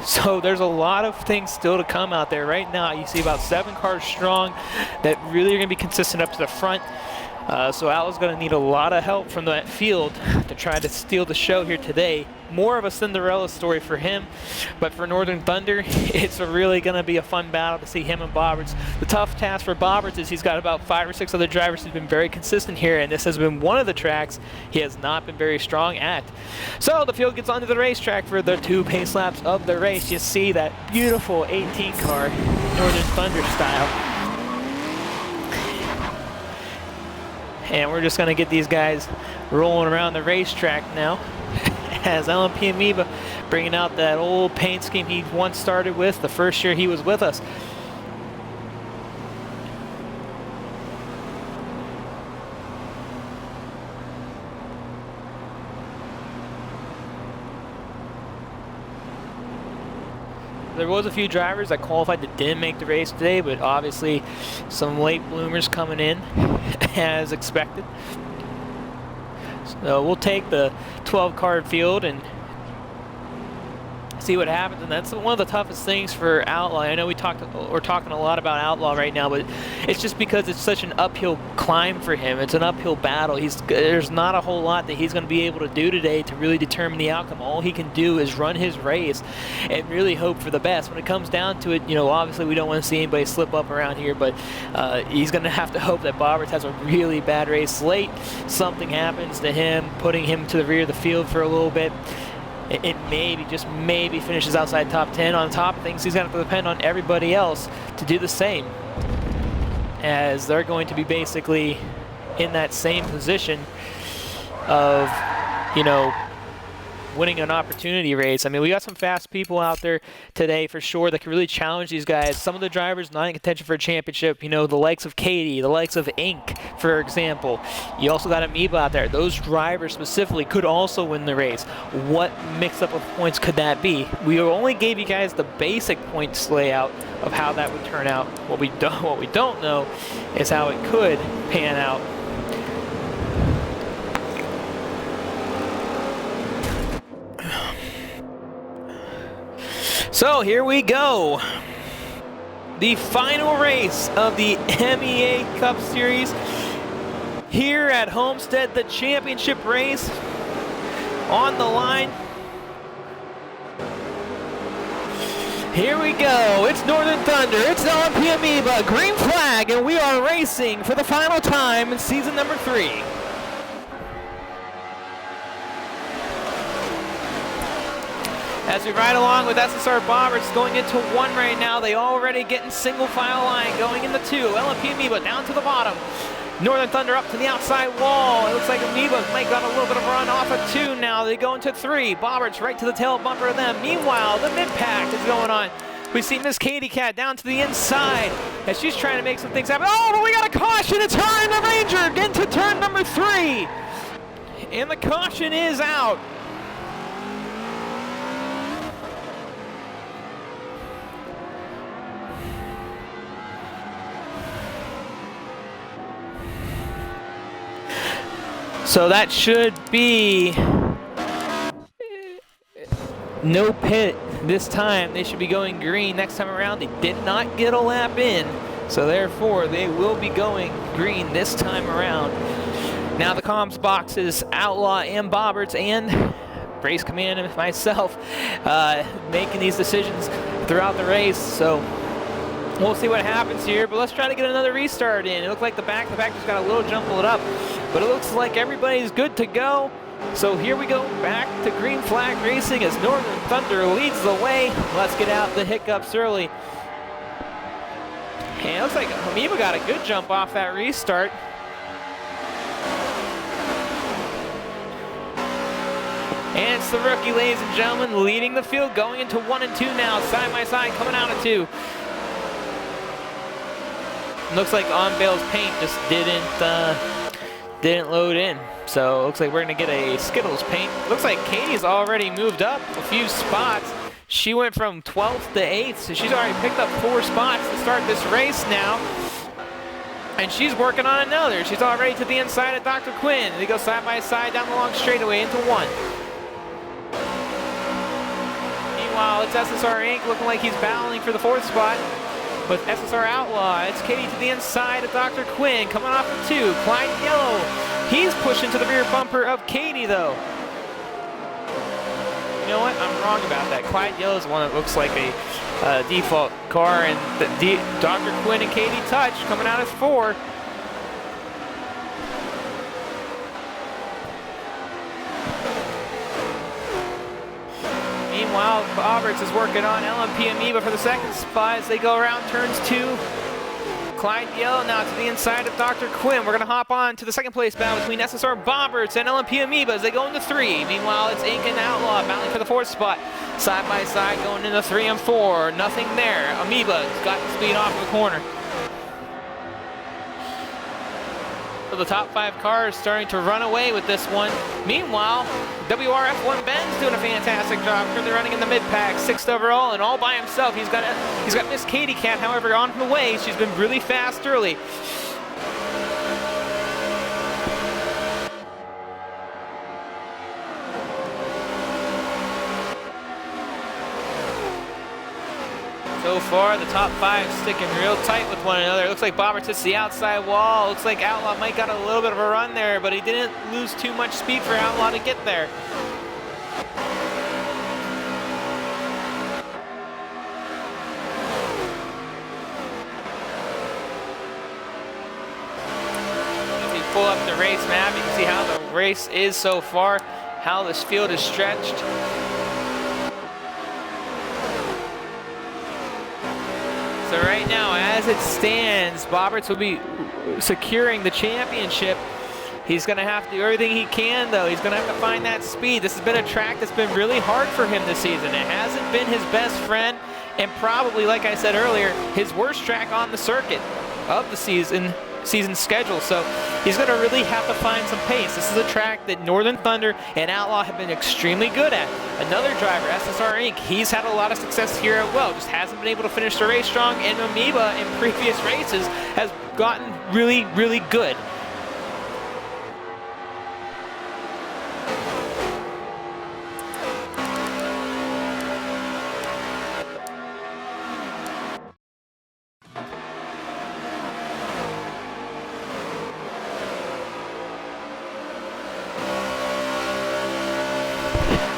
So there's a lot of things still to come out there. Right now, you see about 7 cars strong that really are going to be consistent up to the front. So Al's going to need a lot of help from that field to try to steal the show here today. More of a Cinderella story for him, but for Northern Thunder, it's really going to be a fun battle to see him and Bobberts. The tough task for Bobberts is he's got about 5 or 6 other drivers who've been very consistent here, and this has been one of the tracks he has not been very strong at. So the field gets onto the racetrack for the 2 pace laps of the race. You see that beautiful 18 car, Northern Thunder style. And we're just going to get these guys rolling around the racetrack now. As LMP Amoeba bringing out that old paint scheme he once started with the first year he was with us. There was a few drivers that qualified that didn't make the race today, but obviously some late bloomers coming in as expected. So we'll take the 12-card field and see what happens, and that's one of the toughest things for Outlaw. I know we're talking a lot about Outlaw right now, but it's just because it's such an uphill climb for him. It's an uphill battle. There's not a whole lot that he's going to be able to do today to really determine the outcome. All he can do is run his race and really hope for the best. When it comes down to it, you know, obviously we don't want to see anybody slip up around here, but he's going to have to hope that Bobberts has a really bad race late. Something happens to him, putting him to the rear of the field for a little bit. It maybe, just maybe, finishes outside top 10. On top of things, he's going to have to depend on everybody else to do the same, as they're going to be basically in that same position of, you know, winning an opportunity race. I mean, we got some fast people out there today for sure that can really challenge these guys. Some of the drivers not in contention for a championship, you know, the likes of Katie, the likes of Inc., for example. You also got Amoeba out there. Those drivers specifically could also win the race. What mix-up of points could that be? We only gave you guys the basic points layout of how that would turn out. What we don't know is how it could pan out. So here we go. The final race of the MEA Cup Series here at Homestead, the championship race on the line. Here we go. It's Northern Thunder, it's LMP Amoeba, green flag, and we are racing for the final time in season number 3. As we ride along with SSR Bobberts going into 1 right now, they already getting single file line going into 2. LMP Amoeba down to the bottom. Northern Thunder up to the outside wall. It looks like Amoeba might got a little bit of run off of 2 now. They go into 3. Bobberts right to the tail bumper of them. Meanwhile, the mid-pack is going on. We see Miss Katie Cat down to the inside as she's trying to make some things happen. Oh, but we got a caution. It's her and the Ranger into turn number 3. And the caution is out. So that should be no pit this time. They should be going green next time around. They did not get a lap in, so therefore they will be going green this time around. Now the comms boxes, Outlaw and Bobberts and Race Command and myself making these decisions throughout the race. So we'll see what happens here, but let's try to get another restart in. It looked like the back just got a little jumbled up, but it looks like everybody's good to go. So here we go, back to green flag racing as Northern Thunder leads the way. Let's get out the hiccups early. And it looks like Amoeba got a good jump off that restart. And it's the rookie, ladies and gentlemen, leading the field, going into 1 and 2 now, side by side, coming out of 2. Looks like On Bale's paint just didn't load in. So it looks like we're gonna get a Skittles paint. Looks like Katie's already moved up a few spots. She went from 12th to 8th, so she's already picked up 4 spots to start this race now. And she's working on another. She's already to the inside of Dr. Quinn. They go side by side down the long straightaway into 1. Meanwhile, it's SSR Inc. looking like he's battling for the 4th spot with SSR Outlaw. It's Katie to the inside of Dr. Quinn, coming off of 2. Clyde Yellow, he's pushing to the rear bumper of Katie, though. You know what? I'm wrong about that. Clyde Yellow is the one that looks like a default car, and Dr. Quinn and Katie Touch coming out as 4. Meanwhile, Roberts is working on LMP Amoeba for the 2nd spot as they go around turns 2. Clyde Yellow now to the inside of Dr. Quinn. We're going to hop on to the 2nd place battle between SSR Bomberts and LMP Amoeba as they go into 3. Meanwhile, it's Inc. and Outlaw battling for the 4th spot. Side by side going into 3 and 4. Nothing there. Amoeba's got the speed off of the corner. So the top 5 cars starting to run away with this one. Meanwhile, WRF1 Ben's doing a fantastic job. Currently running in the mid-pack, 6th overall, and all by himself. He's got Miss Katie Cat, however, on the way. She's been really fast early. So far, the top 5 sticking real tight with one another. It looks like Bobbert hits the outside wall. Looks like Outlaw might got a little bit of a run there, but he didn't lose too much speed for Outlaw to get there. If you pull up the race map, you can see how the race is so far, how this field is stretched. So right now, as it stands, Bobberts will be securing the championship. He's going to have to do everything he can, though. He's going to have to find that speed. This has been a track that's been really hard for him this season. It hasn't been his best friend, and probably, like I said earlier, his worst track on the circuit of the season schedule. So he's going to really have to find some pace. This is a track that Northern Thunder and Outlaw have been extremely good at. Another driver, SSR Inc., he's had a lot of success here as well, just hasn't been able to finish the race strong, and Amoeba in previous races has gotten really, really good.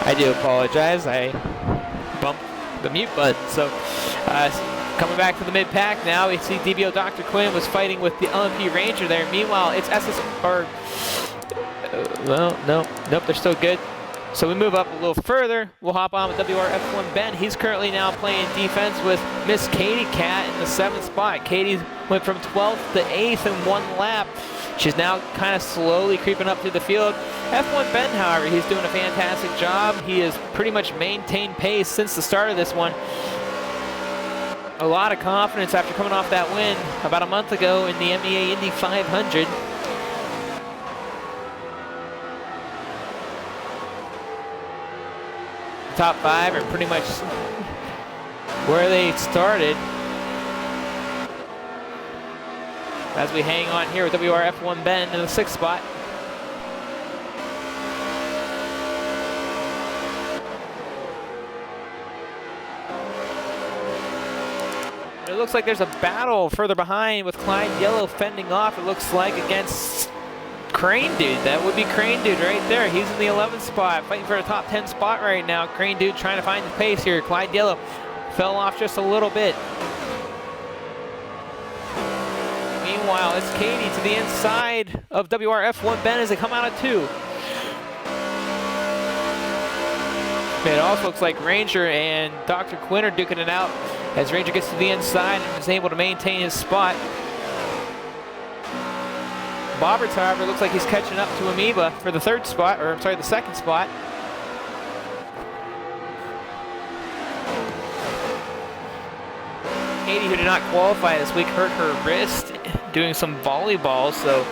I do apologize, I bumped the mute button. So coming back to the mid-pack now, we see DBO Dr. Quinn was fighting with the LMP Ranger there. Meanwhile, it's SSR, nope, they're still good. So we move up a little further. We'll hop on with WRF1 Ben. He's currently now playing defense with Miss Katie Cat in the 7th spot. Katie went from 12th to 8th in 1 lap. She's now kind of slowly creeping up through the field. F1 Ben, however, he's doing a fantastic job. He has pretty much maintained pace since the start of this one. A lot of confidence after coming off that win about a month ago in the MEA Indy 500. Top 5 are pretty much where they started. As we hang on here with WRF1 Ben in the 6th spot. It looks like there's a battle further behind with Clyde Yellow fending off, it looks like, against Crane Dude. That would be Crane Dude right there. He's in the 11th spot, fighting for a top 10 spot right now. Crane Dude trying to find the pace here. Clyde Yellow fell off just a little bit. Meanwhile, it's Katie to the inside of WRF1 Ben as they come out of 2. It also looks like Ranger and Dr. Quinn are duking it out as Ranger gets to the inside and is able to maintain his spot. Bobberts, however, looks like he's catching up to Amoeba for the 3rd spot, or I'm sorry, the 2nd spot. Katie, who did not qualify this week, hurt her wrist doing some volleyball, so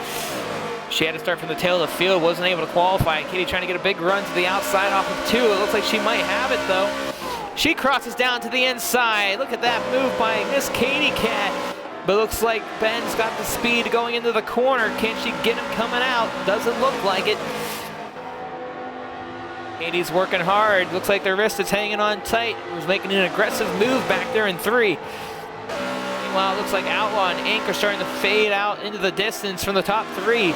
she had to start from the tail of the field, wasn't able to qualify. Katie trying to get a big run to the outside off of 2. It looks like she might have it, though. She crosses down to the inside. Look at that move by Miss Katie Cat. But it looks like Ben's got the speed going into the corner. Can she get him coming out? Doesn't look like it. Katie's working hard. Looks like their wrist is hanging on tight. Was making an aggressive move back there in 3. Meanwhile, it looks like Outlaw and Ink are starting to fade out into the distance from the top 3.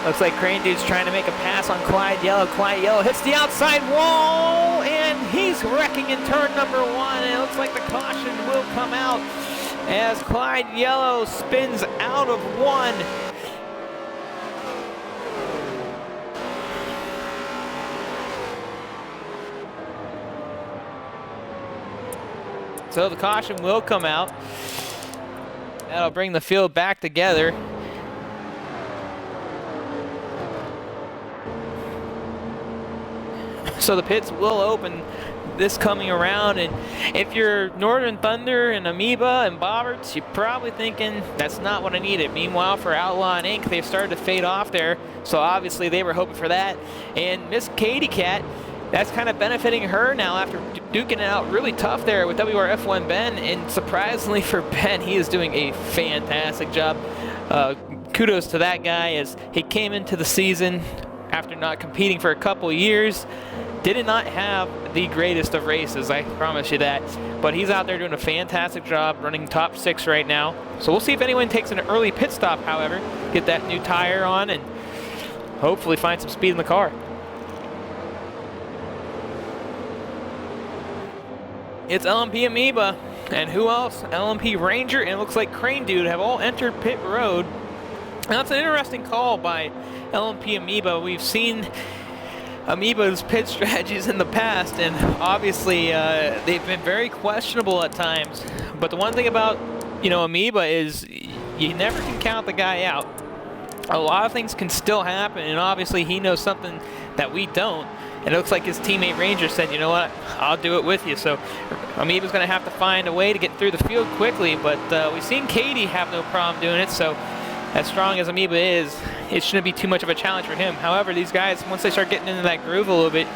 Looks like Crane Dude's trying to make a pass on Clyde Yellow. Clyde Yellow hits the outside wall, and he's wrecking in turn number 1. And it looks like the caution will come out as Clyde Yellow spins out of 1. So the caution will come out. That'll bring the field back together. So the pits will open this coming around, and if you're Northern Thunder and Amoeba and Bobberts, you're probably thinking, that's not what I needed. Meanwhile, for Outlaw and Ink, they've started to fade off there, so obviously they were hoping for that. And Miss Katie Cat, that's kind of benefiting her now after duking it out really tough there with WRF1 Ben, and surprisingly for Ben, he is doing a fantastic job. Kudos to that guy as he came into the season after not competing for a couple years. Did not have the greatest of races, I promise you that. But he's out there doing a fantastic job, running top 6 right now. So we'll see if anyone takes an early pit stop, however. Get that new tire on and hopefully find some speed in the car. It's LMP Amoeba, and who else? LMP Ranger, and it looks like Crane Dude have all entered pit road. And that's an interesting call by LMP Amoeba. We've seen Amoeba's pit strategies in the past, and obviously they've been very questionable at times. But the one thing about, Amoeba is you never can count the guy out. A lot of things can still happen, and obviously he knows something that we don't. And it looks like his teammate Ranger said, you know what, I'll do it with you. So Amoeba's going to have to find a way to get through the field quickly, but we've seen Katie have no problem doing it, so as strong as Amoeba is, it shouldn't be too much of a challenge for him. However, these guys, once they start getting into that groove a little bit,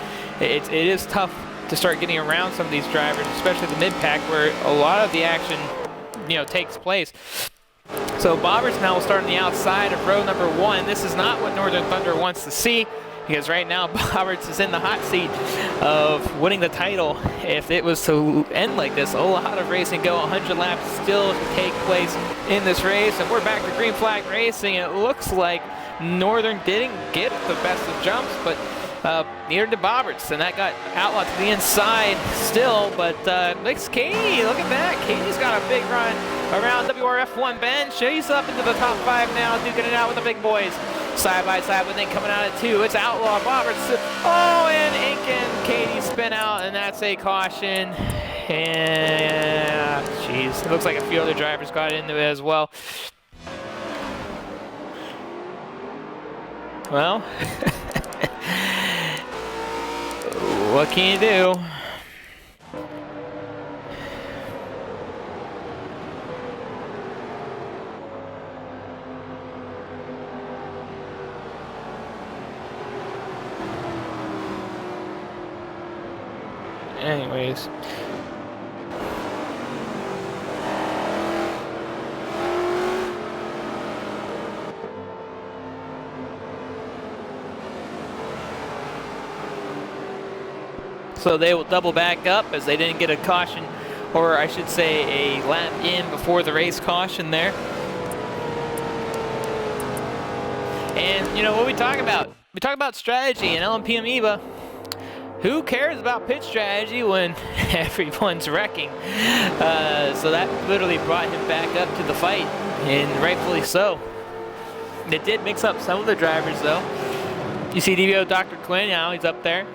it is tough to start getting around some of these drivers, especially the mid-pack where a lot of the action, takes place. So Bobbers now will start on the outside of row number 1. This is not what Northern Thunder wants to see, because right now Bobbers is in the hot seat of winning the title. If it was to end like this, a lot of racing go, 100 laps still to take place in this race, and we're back to green flag racing. It looks like Northern didn't get the best of jumps, but neither did Bobbers, and that got Outlaw to the inside still, but Mix Katie, look at that. Katie's got a big run around WRF1 Ben. She's up into the top 5 now, duking it out with the big boys. Side by side with Ink coming out at 2. It's Outlaw, Bobbers. Oh, and Ink and Katie spin out, and that's a caution. And, jeez, it looks like a few other drivers got into it as well. Well, what can you do? Anyways. So they will double back up as they didn't get a caution, or I should say a lap in before the race caution there. And you know what we talk about? We talk about strategy and LMP Amoeba. Who cares about pit strategy when everyone's wrecking? So that literally brought him back up to the fight, and rightfully so. It did mix up some of the drivers, though. You see DBO Dr. Quinn now, he's up there.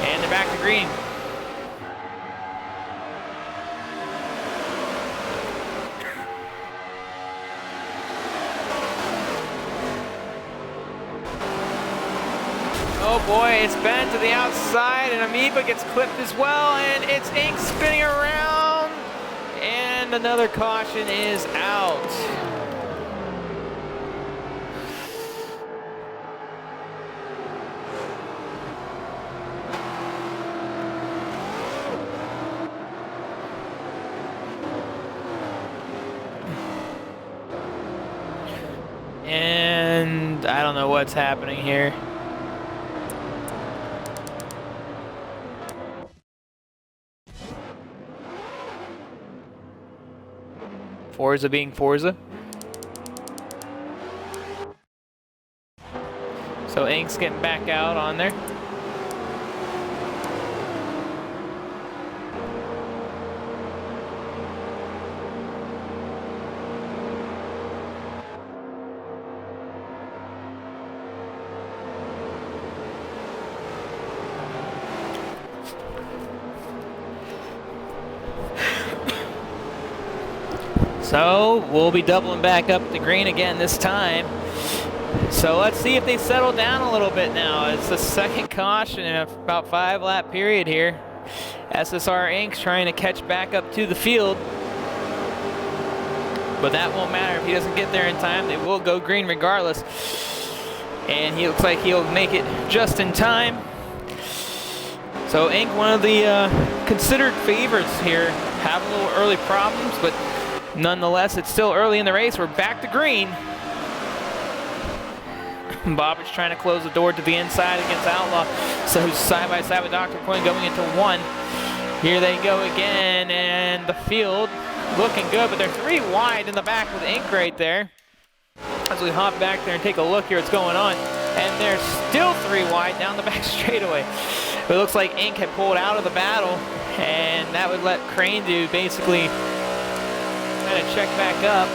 And they're back to green. Oh boy, it's bent to the outside, and Amoeba gets clipped as well, and it's Ink spinning around, and another caution is out. And I don't know what's happening here. Forza being Forza. So Ink's getting back out on there. So we'll be doubling back up the green again this time. So let's see if they settle down a little bit now. It's the second caution in about 5-lap period here. SSR Inc.'s trying to catch back up to the field. But that won't matter if he doesn't get there in time. They will go green regardless. And he looks like he'll make it just in time. So Inc., one of the considered favorites here, have a little early problems, but nonetheless, it's still early in the race. We're back to green. Bobbitt's trying to close the door to the inside against Outlaw. So side by side with Dr. Quinn going into one. Here they go again, and the field looking good, but they're 3 wide in the back with Inc. right there. As we hop back there and take a look here what's going on. And they're still 3 wide down the back straightaway. But it looks like Inc. had pulled out of the battle, and that would let Crane do basically kind of check back up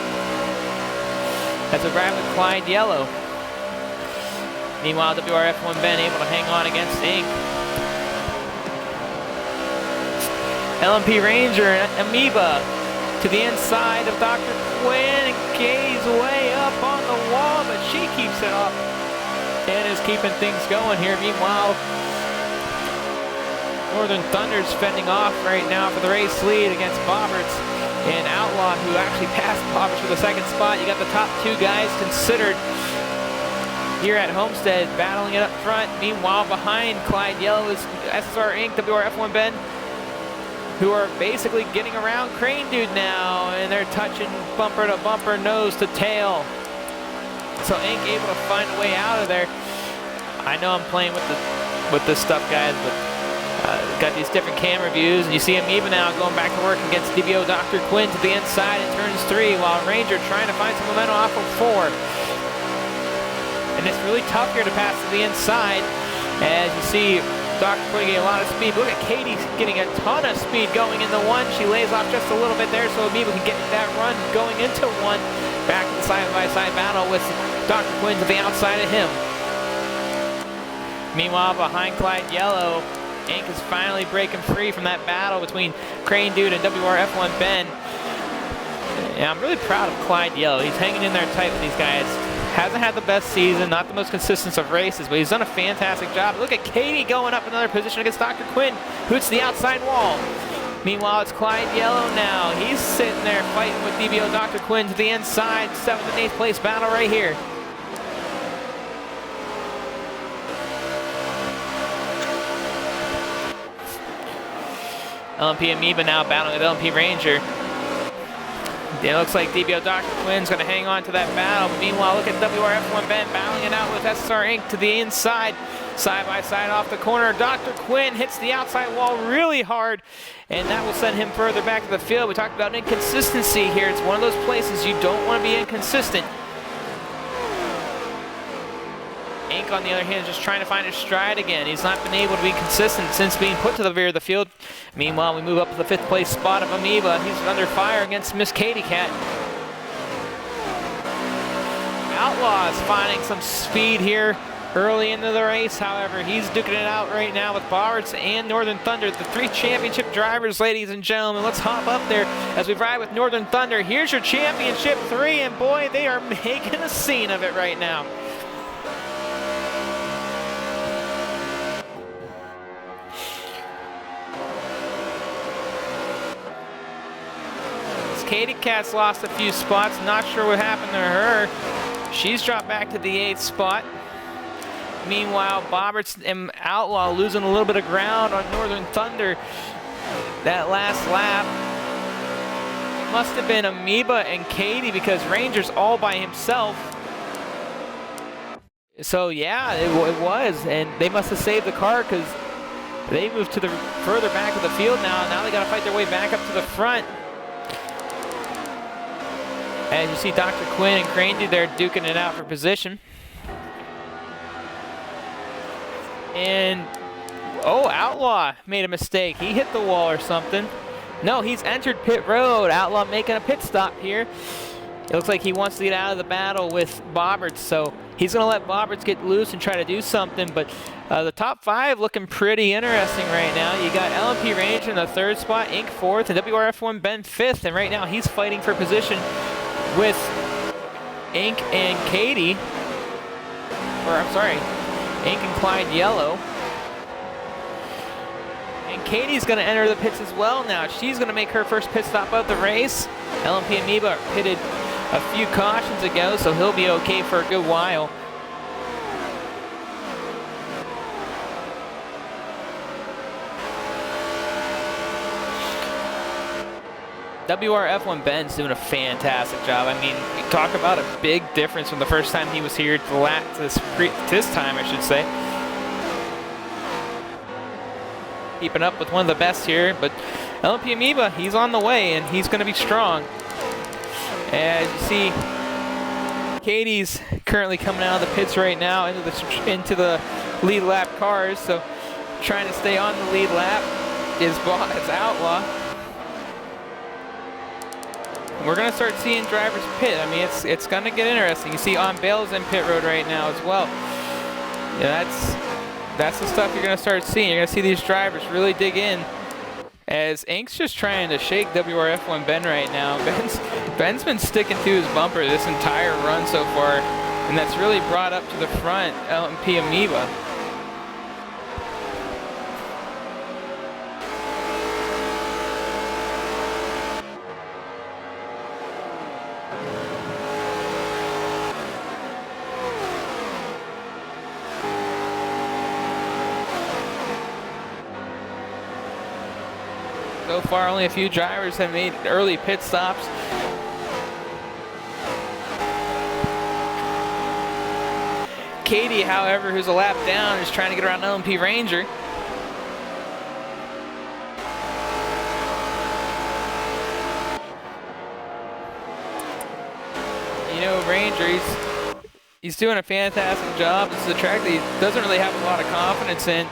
as a grab with Clyde Yellow. Meanwhile, WRF1 Ben able to hang on against Inc. LMP Ranger and Amoeba to the inside of Dr. Quinn, and Kay's way up on the wall, but she keeps it up and is keeping things going here. Meanwhile, Northern Thunder's fending off right now for the race lead against Bobberts and Outlaw, who actually passed Bobberts for the second spot. You got the top 2 guys considered here at Homestead battling it up front. Meanwhile, behind Clyde Yellow is SSR Inc., WRF1 Ben, who are basically getting around Crane Dude now, and they're touching bumper to bumper, nose to tail. So Inc. able to find a way out of there. I know I'm playing with this stuff, guys, but got these different camera views, and you see Amoeba now going back to work against DBO Dr. Quinn to the inside in turns 3, while Ranger trying to find some momentum off of 4. And it's really tough here to pass to the inside, as you see Dr. Quinn getting a lot of speed. Look at Katie getting a ton of speed going into 1. She lays off just a little bit there, so Amoeba can get that run going into 1. Back to the side-by-side battle with Dr. Quinn to the outside of him. Meanwhile, behind Clyde Yellow, Inc. is finally breaking free from that battle between Crane Dude and WRF1 Ben. Yeah, I'm really proud of Clyde Yellow. He's hanging in there tight with these guys. Hasn't had the best season, not the most consistent of races, but he's done a fantastic job. Look at Katie going up another position against Dr. Quinn, who hits the outside wall. Meanwhile, it's Clyde Yellow now. He's sitting there fighting with DBO Dr. Quinn to the inside. 7th and 8th place battle right here. LMP Amoeba now battling with LMP Ranger. It looks like DBO Dr. Quinn's going to hang on to that battle. But meanwhile, look at WRF1 Ben battling it out with SSR Inc. to the inside. Side by side off the corner. Dr. Quinn hits the outside wall really hard, and that will send him further back to the field. We talked about inconsistency here. It's one of those places you don't want to be inconsistent. Inc., on the other hand, is just trying to find his stride again. He's not been able to be consistent since being put to the rear of the field. Meanwhile, we move up to the 5th place spot of Amoeba. He's under fire against Miss Katie Cat. Outlaw is finding some speed here early into the race. However, he's duking it out right now with Bobberts and Northern Thunder, the 3 championship drivers, ladies and gentlemen. Let's hop up there as we ride with Northern Thunder. Here's your championship 3, and boy, they are making a scene of it right now. Katie Cat's lost a few spots. Not sure what happened to her. She's dropped back to the 8th spot. Meanwhile, Bobberts and Outlaw losing a little bit of ground on Northern Thunder that last lap. It must have been Amoeba and Katie because Ranger's all by himself. So yeah, it was, and they must have saved the car because they moved to the further back of the field now. Now they got to fight their way back up to the front. As you see Dr. Quinn and Crandy there duking it out for position. And, oh, Outlaw made a mistake. He hit the wall or something. No, he's entered pit road. Outlaw making a pit stop here. It looks like he wants to get out of the battle with Bobberts, so he's going to let Bobberts get loose and try to do something. But the top 5 looking pretty interesting right now. You got LMP Ranger in the 3rd spot, Inc. 4th, and WRF1 Ben 5th. And right now he's fighting for position with Inc. and Katie. Or, I'm sorry, Inc. and Clyde Yellow. And Katie's going to enter the pits as well now. She's going to make her first pit stop of the race. LMP Amoeba pitted a few cautions ago, so he'll be okay for a good while. WRF1 Ben's doing a fantastic job. I mean, you talk about a big difference from the first time he was here to this time, I should say. Keeping up with one of the best here, but LMP Amoeba, he's on the way and he's going to be strong. As you see, Katie's currently coming out of the pits right now into the lead lap cars, so trying to stay on the lead lap is Outlaw. We're going to start seeing drivers pit. I mean, it's going to get interesting. You see On Bale's in pit road right now as well. Yeah, that's the stuff you're going to start seeing. You're going to see these drivers really dig in. As Ink's just trying to shake WRF1 Ben right now. Ben's been sticking to his bumper this entire run so far, and that's really brought up to the front LMP Amoeba. So far, only a few drivers have made early pit stops. Katie, however, who's a lap down, is trying to get around LMP Ranger. You know, Ranger, he's doing a fantastic job. This is a track that he doesn't really have a lot of confidence in.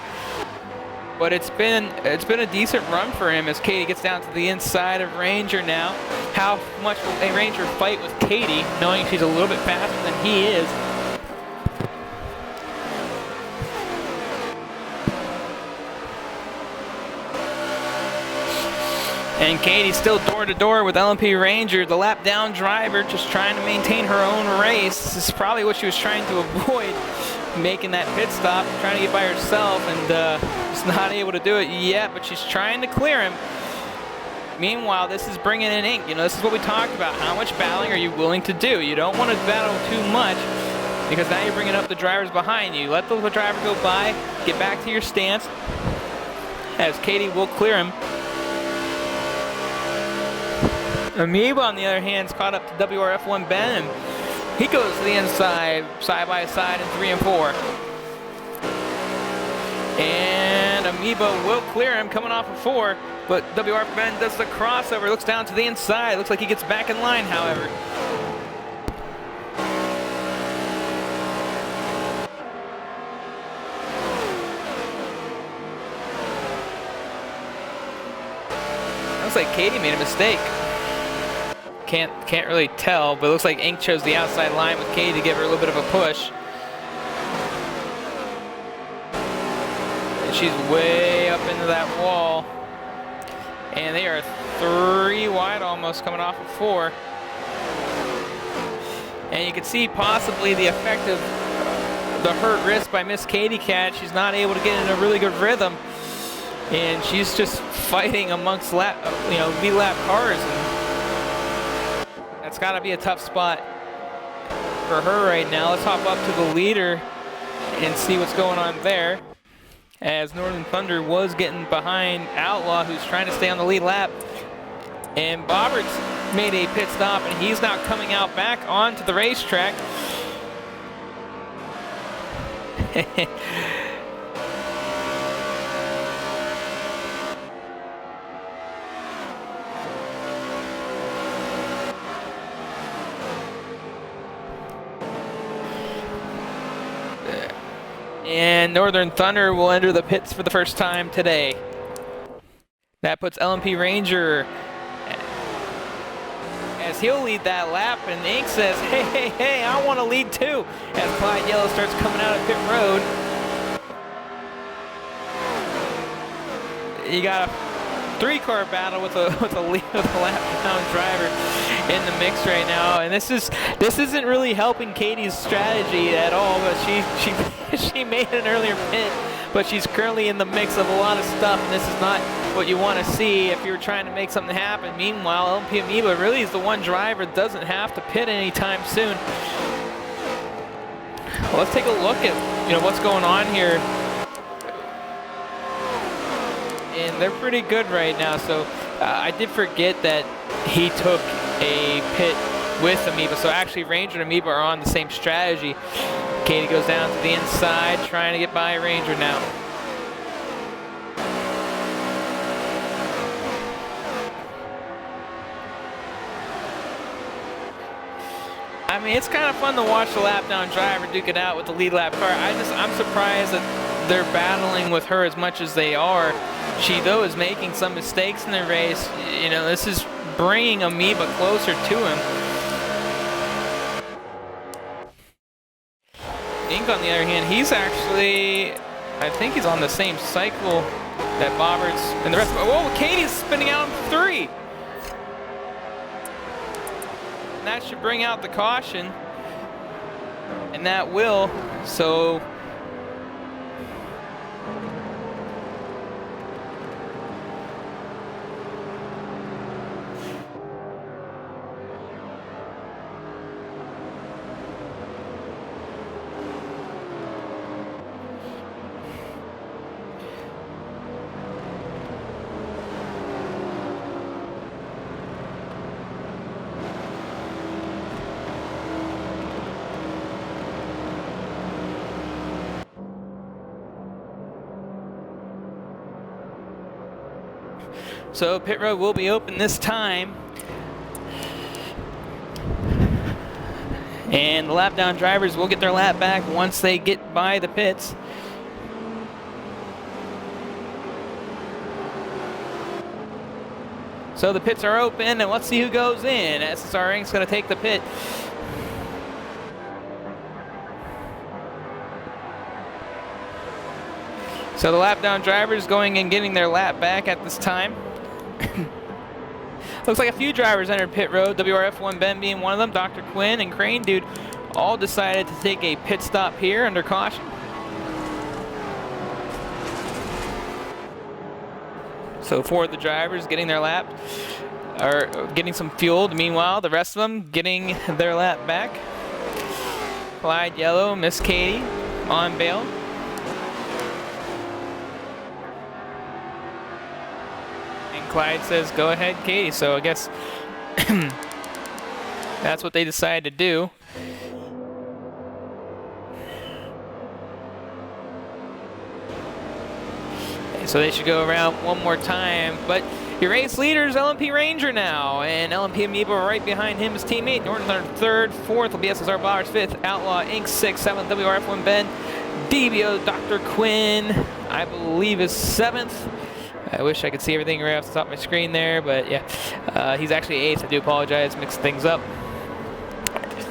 But it's been a decent run for him as Katie gets down to the inside of Ranger now. How much will a Ranger fight with Katie, knowing she's a little bit faster than he is? And Katie's still door to door with LMP Ranger, the lap down driver, just trying to maintain her own race. This is probably what she was trying to avoid, making that pit stop, trying to get by herself, and just not able to do it yet, but she's trying to clear him. Meanwhile, this is bringing in Ink. You know, this is what we talked about. How much battling are you willing to do? You don't want to battle too much because now you're bringing up the drivers behind you. Let the driver go by, get back to your stance, as Katie will clear him. Amoeba, on the other hand, is caught up to WRF1 Ben. He goes to the inside, side by side in 3 and 4. And Amoeba will clear him coming off of 4, but WRF Ben does the crossover, looks down to the inside. Looks like he gets back in line, however. Looks like Katie made a mistake. Can't really tell, but it looks like Ink chose the outside line with Katie to give her a little bit of a push. And she's way up into that wall. And they are 3 wide almost coming off of 4. And you can see possibly the effect of the hurt wrist by Miss Katie Cat. She's not able to get in a really good rhythm. And she's just fighting amongst lead lap cars. And That's got to be a tough spot for her right now. Let's hop up to the leader and see what's going on there. As Northern Thunder was getting behind Outlaw, who's trying to stay on the lead lap. And Bobbert's made a pit stop, and he's now coming out back onto the racetrack. And Northern Thunder will enter the pits for the first time today. That puts LMP Ranger as he'll lead that lap, and Ink says, hey, I want to lead too, as Clyde Yellow starts coming out of pit road. You got a three-car battle with a lap-down driver in the mix right now, and this isn't really helping Katie's strategy at all. But she made an earlier pit, but she's currently in the mix of a lot of stuff, and this is not what you want to see if you're trying to make something happen. Meanwhile, LMP Amoeba really is the one driver that doesn't have to pit anytime soon. Well, let's take a look at what's going on here. And they're pretty good right now. So I did forget that he took a pit with Amoeba. So actually Ranger and Amoeba are on the same strategy. Katie goes down to the inside, trying to get by Ranger now. I mean, it's kind of fun to watch the lap down driver duke it out with the lead lap car. I'm surprised that they're battling with her as much as they are. She, though, is making some mistakes in the race. This is bringing Amoeba closer to him. Ink, on the other hand, he's actually, I think he's on the same cycle that Bobbert's and the rest of it. Whoa, Katie's spinning out in 3. And that should bring out the caution. And that will. So So pit road will be open this time. And the lap down drivers will get their lap back once they get by the pits. So the pits are open, and let's see who goes in. SSR Inc.'s going to take the pit. So the lap down drivers going and getting their lap back at this time. Looks like a few drivers entered pit road, WRF1 Ben being one of them, Dr. Quinn and Crane Dude all decided to take a pit stop here under caution. So 4 of the drivers getting their lap, or getting some fuel. Meanwhile, the rest of them getting their lap back. Clyde Yellow, Miss Katie on bail. Clyde says, go ahead, Katie. So I guess that's what they decided to do. And so they should go around one more time. But your race leader's LMP Ranger now. And LMP Amoeba right behind him, his teammate. Northern Thunder 3rd, 4th will be SSR Bobbers, 5th, Outlaw Inc. 6th, 7th, WRF1 Ben. DBO Dr. Quinn, I believe, is 7th. I wish I could see everything right off the top of my screen there, but yeah. He's actually 8th. I do apologize. Mixed things up.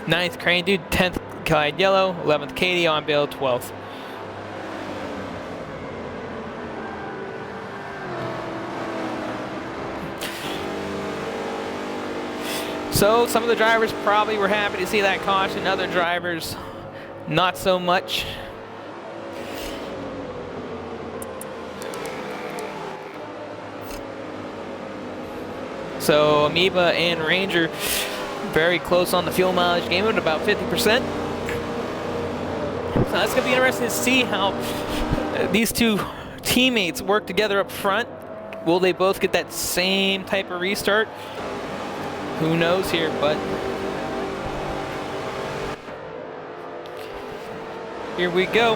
9th, Crane Dude. 10th, Clyde Yellow. 11th, Katie on bail. 12th. So some of the drivers probably were happy to see that caution. Other drivers, not so much. So Amoeba and Ranger very close on the fuel mileage gain at about 50%. So that's going to be interesting to see how these two teammates work together up front. Will they both get that same type of restart? Who knows here, but here we go.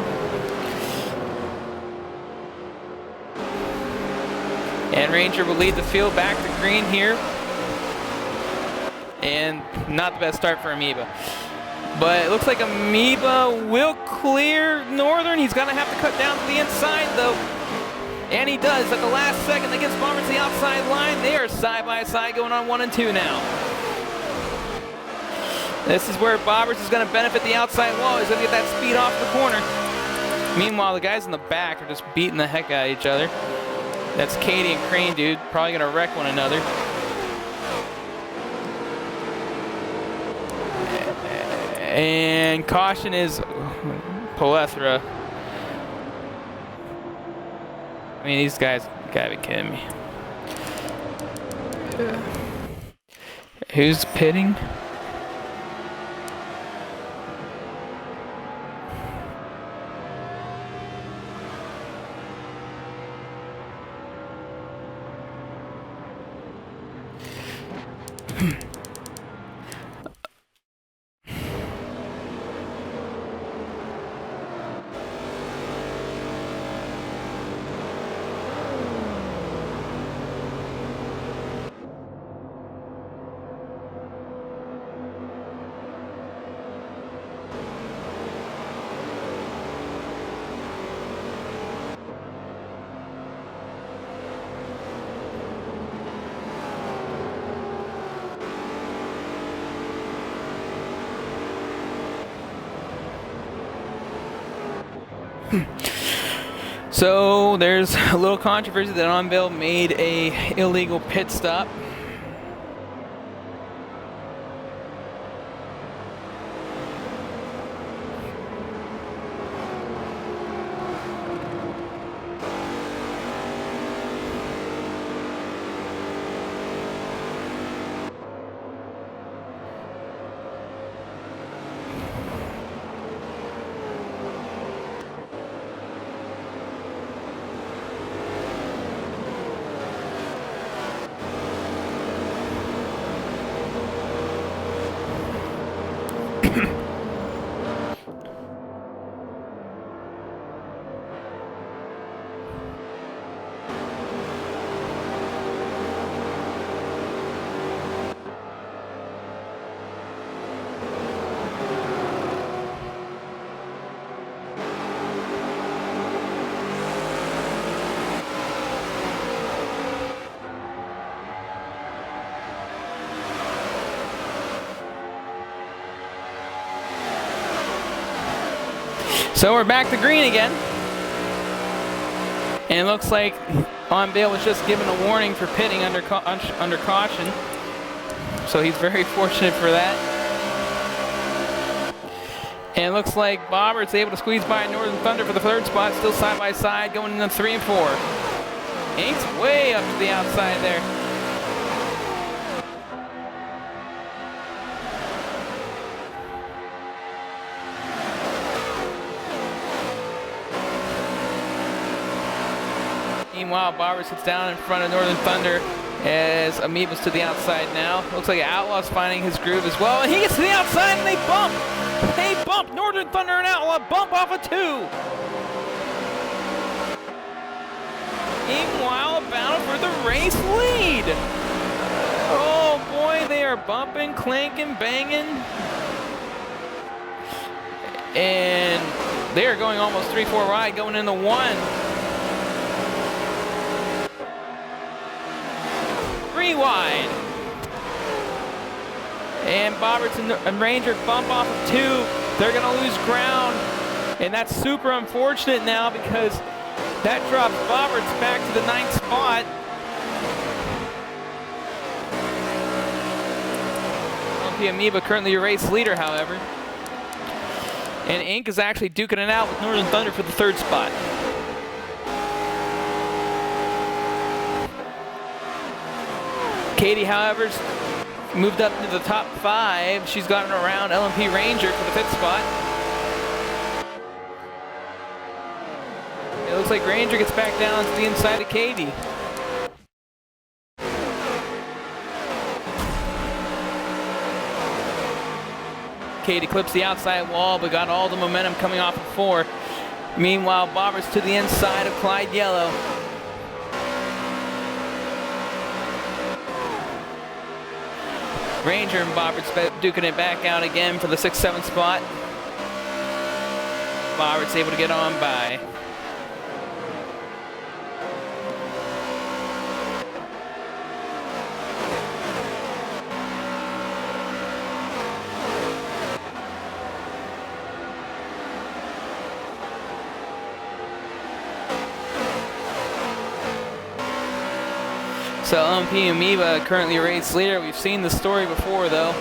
And Ranger will lead the field back to green here. And not the best start for Amoeba. But it looks like Amoeba will clear Northern. He's going to have to cut down to the inside, though. And he does at the last second against Bombers to the outside line. They are side by side going on 1 and 2 now. This is where Bobbers is going to benefit the outside wall. He's going to get that speed off the corner. Meanwhile, the guys in the back are just beating the heck out of each other. That's Katie and Crane, dude. Probably going to wreck one another. And caution is plethora. I mean, these guys gotta be kidding me. Who's pitting? So there's a little controversy that Onville made a illegal pit stop. So we're back to green again. And it looks like Onville was just given a warning for pitting under caution. So he's very fortunate for that. And it looks like Bobbert's able to squeeze by Northern Thunder for the third spot, still side by side, going into 3 and 4. Ink's way up to the outside there. Meanwhile, Bobber sits down in front of Northern Thunder as Amoeba's to the outside now. Looks like Outlaw's finding his groove as well. And he gets to the outside and they bump. They bump. Northern Thunder and Outlaw bump off a 2. Meanwhile, a battle for the race lead. Oh boy, they are bumping, clanking, banging. And they are going almost 3-4 wide, going into 1. 3 wide. And Bobberts and Ranger bump off of 2. They're going to lose ground. And that's super unfortunate now because that drops Bobberts back to the 9th spot. The Amoeba currently your race leader, however. And Ink is actually duking it out with Northern Thunder for the 3rd spot. Katie, however, moved up into the top 5. She's gotten around LMP Ranger for the 5th spot. It looks like Ranger gets back down to the inside of Katie. Katie clips the outside wall, but got all the momentum coming off of 4. Meanwhile, Bobberts to the inside of Clyde Yellow. Ranger and Bobberts duking it back out again for the 6th, 7th spot. Bobberts able to get on by. So LMP Amoeba currently race leader. We've seen the story before though.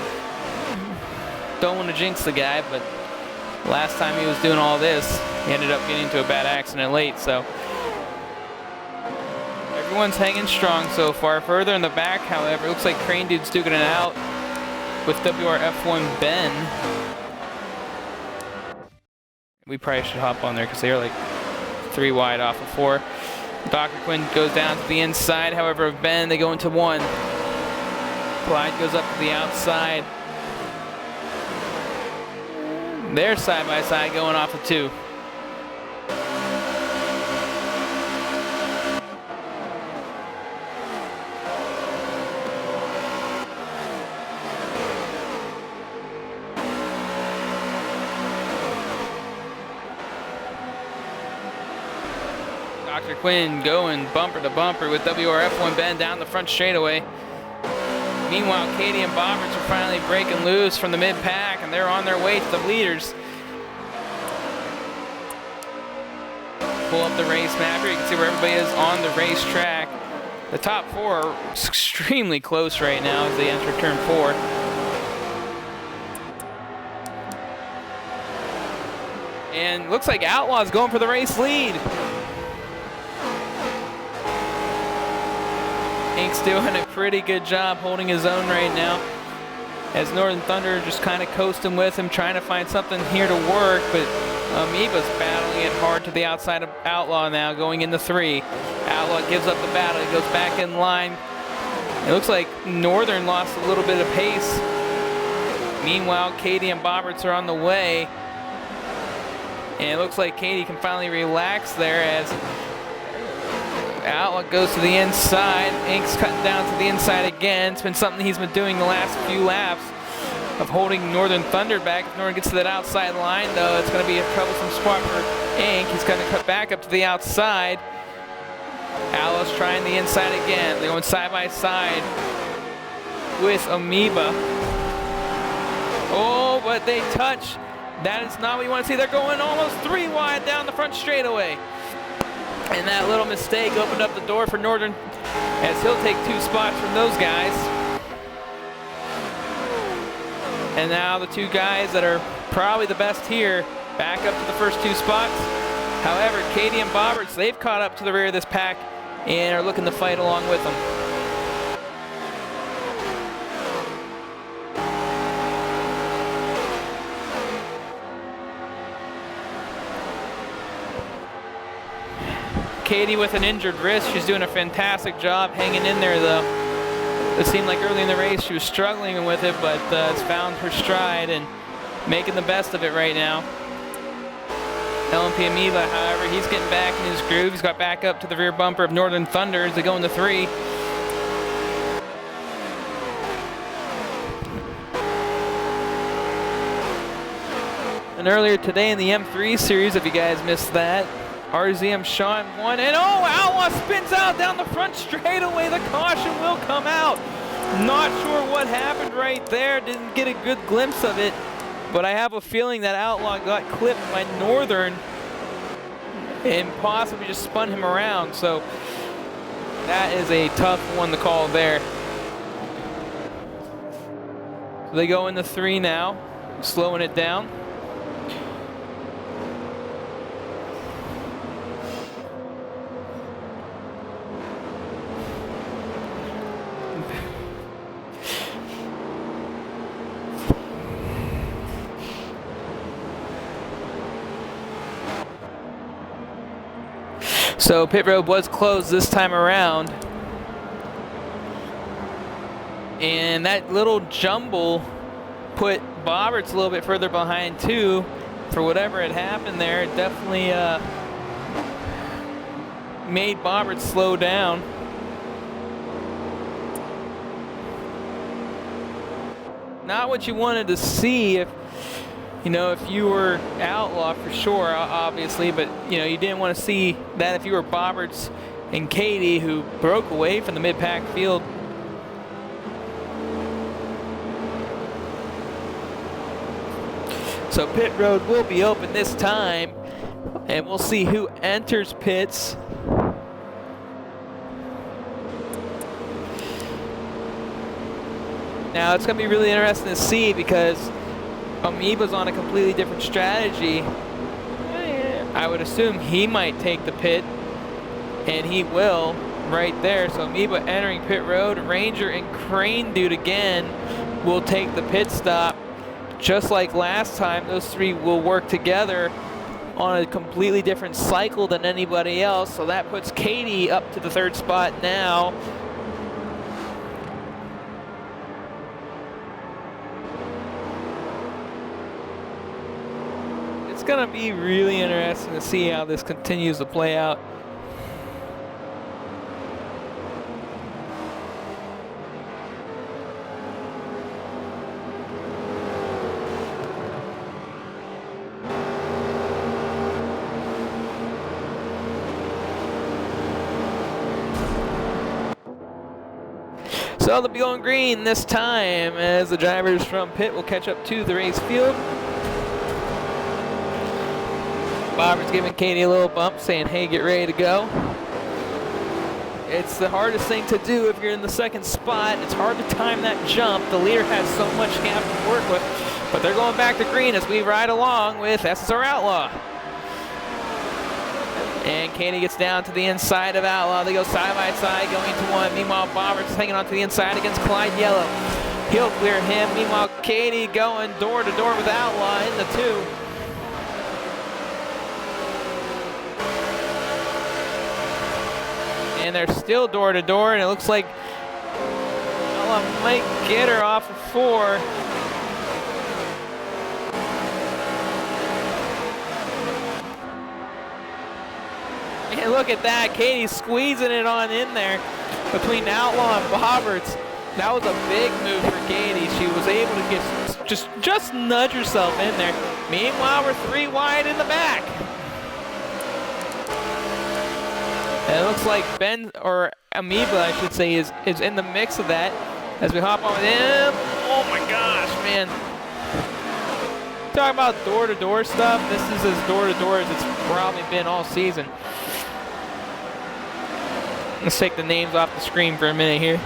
Don't want to jinx the guy, but last time he was doing all this, he ended up getting into a bad accident late, so. Everyone's hanging strong so far. Further in the back, however, it looks like Crane Dude's duking it out with WRF1 Ben. We probably should hop on there because they are like 3 wide off of 4. Dr. Quinn goes down to the inside, however, of Ben, they go into 1. Clyde goes up to the outside. They're side by side going off of 2. Dr. Quinn going bumper to bumper with WRF1 Ben down the front straightaway. Meanwhile, Katie and Bobberts are finally breaking loose from the mid-pack, and they're on their way to the leaders. Pull up the race map here. You can see where everybody is on the racetrack. The top 4 are extremely close right now as they enter turn 4. And looks like Outlaw's going for the race lead. Ink's doing a pretty good job holding his own right now, as Northern Thunder just kind of coasting with him, trying to find something here to work, but Amoeba's battling it hard to the outside of Outlaw now, going into 3. Outlaw gives up the battle, he goes back in line. It looks like Northern lost a little bit of pace. Meanwhile, Katie and Bobberts are on the way, and it looks like Katie can finally relax there as Outlaw goes to the inside. Ink's cutting down to the inside again. It's been something he's been doing the last few laps of holding Northern Thunder back. If Northern gets to that outside line, though, it's going to be a troublesome spot for Ink. He's going to cut back up to the outside. Outlaw's trying the inside again. They're going side by side with Amoeba. Oh, but they touch. That is not what you want to see. They're going almost 3 wide down the front straightaway. And that little mistake opened up the door for Northern, as he'll take 2 spots from those guys. And now the 2 guys that are probably the best here back up to the first 2 spots. However, Katie and Bobberts, they've caught up to the rear of this pack and are looking to fight along with them. Katie with an injured wrist. She's doing a fantastic job hanging in there, though. It seemed like early in the race she was struggling with it, but has found her stride and making the best of it right now. LMP Amoeba, however, he's getting back in his groove. He's got back up to the rear bumper of Northern Thunder as they go into 3. And earlier today in the M3 series, if you guys missed that, RZM Sean won, and oh, Outlaw spins out down the front straightaway. The caution will come out. Not sure what happened right there. Didn't get a good glimpse of it, but I have a feeling that Outlaw got clipped by Northern and possibly just spun him around. So that is a tough one to call there. So they go into 3 now, slowing it down. So pit road was closed this time around. And that little jumble put Bobberts a little bit further behind too. For whatever had happened there, it definitely made Bobberts slow down. Not what you wanted to see if you were Outlaw for sure, obviously, but you didn't want to see that if you were Bobberts and Katie, who broke away from the mid-pack field. So pit road will be open this time, and we'll see who enters pits. Now it's going to be really interesting to see because Amoeba's on a completely different strategy. I would assume he might take the pit, and he will right there. So Amoeba entering pit road. Ranger and Crane Dude again will take the pit stop. Just like last time, those three will work together on a completely different cycle than anybody else. So that puts Katie up to the third spot now. It's gonna be really interesting to see how this continues to play out. So they'll be going green this time as the drivers from pit will catch up to the race field. Bobbert's giving Katie a little bump, saying, hey, get ready to go. It's the hardest thing to do if you're in the second spot. It's hard to time that jump. The leader has so much gap to work with, but they're going back to green as we ride along with SSR Outlaw. And Katie gets down to the inside of Outlaw. They go side by side, going to one. Meanwhile, Bobbert's hanging on to the inside against Clyde Yellow. He'll clear him. Meanwhile, Katie going door to door with Outlaw in the two. And they're still door to door, and it looks like Outlaw might get her off of four. And look at that, Katie squeezing it on in there between Outlaw and Bobberts. That was a big move for Katie. She was able to get just nudge herself in there. Meanwhile, we're three wide in the back. And it looks like Ben, or Amoeba, I should say, is in the mix of that as we hop on with him. Oh my gosh, man. Talking about door-to-door stuff, this is as door-to-door as it's probably been all season. Let's take the names off the screen for a minute here.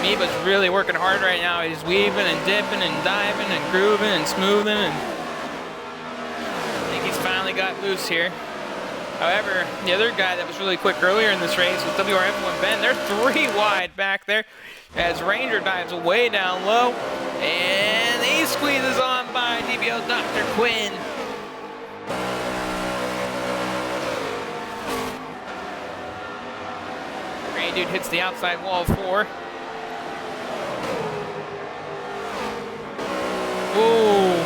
Amoeba's really working hard right now. He's weaving and dipping and diving and grooving and smoothing, and I think he's finally got loose here. However, the other guy that was really quick earlier in this race was WRF1 Ben. They're three wide back there as Ranger dives way down low, and he squeezes on by DBO Dr. Quinn. Green Dude hits the outside wall of four. Ooh.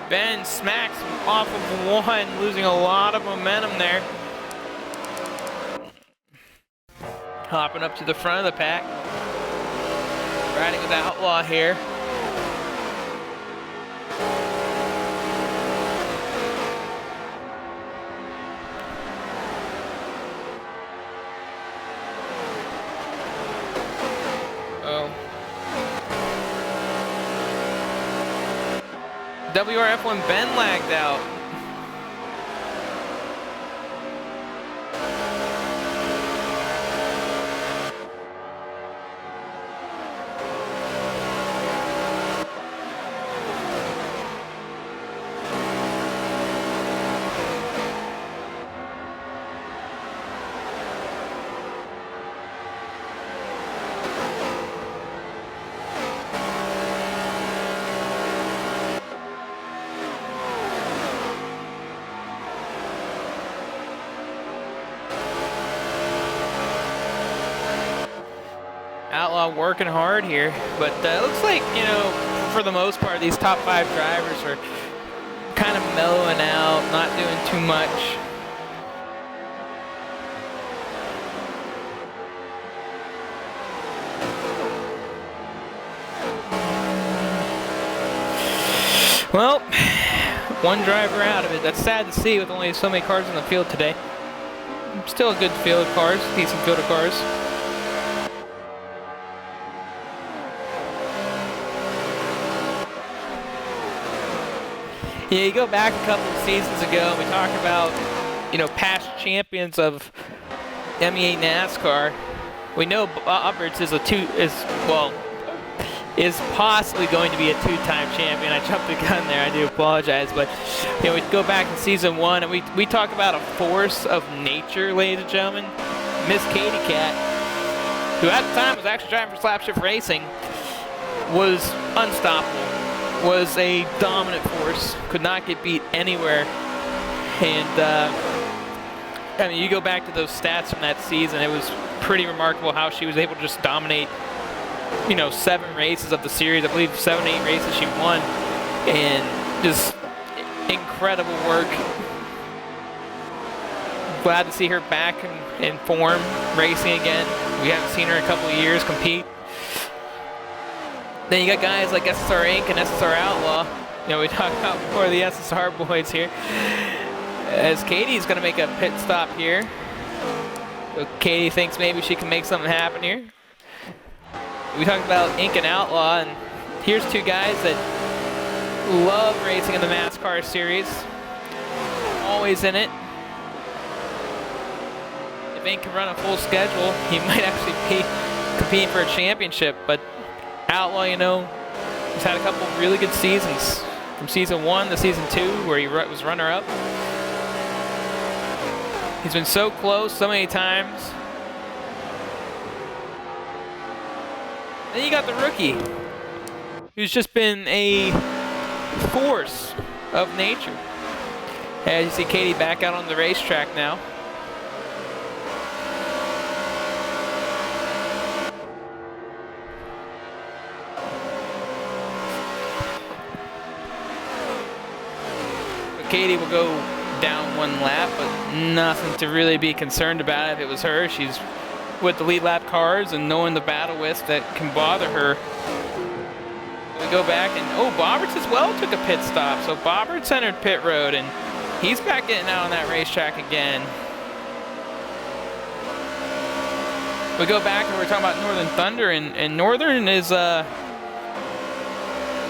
Ben smacks off of one, losing a lot of momentum there. Hopping up to the front of the pack. Riding with Outlaw here. WRF1 Ben lagged out. Outlaw working hard here, but it looks like, you know, for the most part, these top 5 drivers are kind of mellowing out, not doing too much. Well, one driver out of it. That's sad to see with only so many cars in the field today. Still a good field of cars, decent field of cars. Yeah, you go back a couple of seasons ago, and we talk about, you know, past champions of MEA NASCAR. We know Roberts is possibly going to be a 2-time champion. I jumped the gun there, I do apologize, but you know, we go back in season 1 and we talk about a force of nature, ladies and gentlemen. Miss Katie Cat, who at the time was actually driving for Slapshift Racing, was unstoppable, was a dominant force, could not get beat anywhere. And I mean, you go back to those stats from that season, it was pretty remarkable how she was able to just dominate, you know, 7 races of the series. I believe 7, 8 races she won, and just incredible work. Glad to see her back in form, racing again. We haven't seen her in a couple of years compete. Then you got guys like SSR Inc. and SSR Outlaw. You know, we talked about before the SSR boys here. As Katie's going to make a pit stop here. So Katie thinks maybe she can make something happen here. We talked about Inc. and Outlaw, and here's 2 guys that love racing in the NASCAR series. Always in it. If Inc. can run a full schedule, he might actually be competing for a championship. But Outlaw, you know, he's had a couple of really good seasons. From season 1 to season 2, where he was runner-up. He's been so close so many times. Then you got the rookie, who's just been a force of nature. As you see Katie back out on the racetrack now. But Katie will go down 1 lap, but nothing to really be concerned about. If it was her, she's with the lead lap cars and knowing the battle width that can bother her. We go back and, oh, Bobberts as well took a pit stop. So Bobberts entered pit road and he's back getting out on that racetrack again. We go back and we're talking about Northern Thunder, and Northern is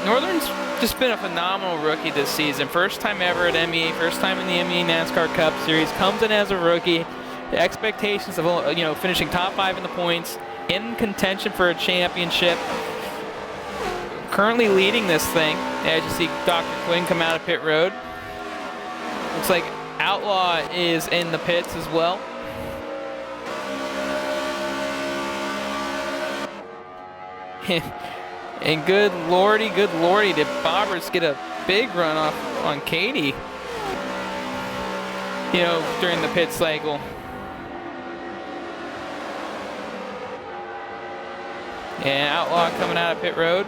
Northern's just been a phenomenal rookie this season. First time ever at MEA, first time in the MEA NASCAR Cup Series, comes in as a rookie. The expectations of, you know, finishing top 5 in the points, in contention for a championship. Currently leading this thing, as you see Dr. Quinn come out of pit road. Looks like Outlaw is in the pits as well. And good lordy, did Bobberts get a big run off on Katie, you know, during the pit cycle. And Outlaw coming out of pit road.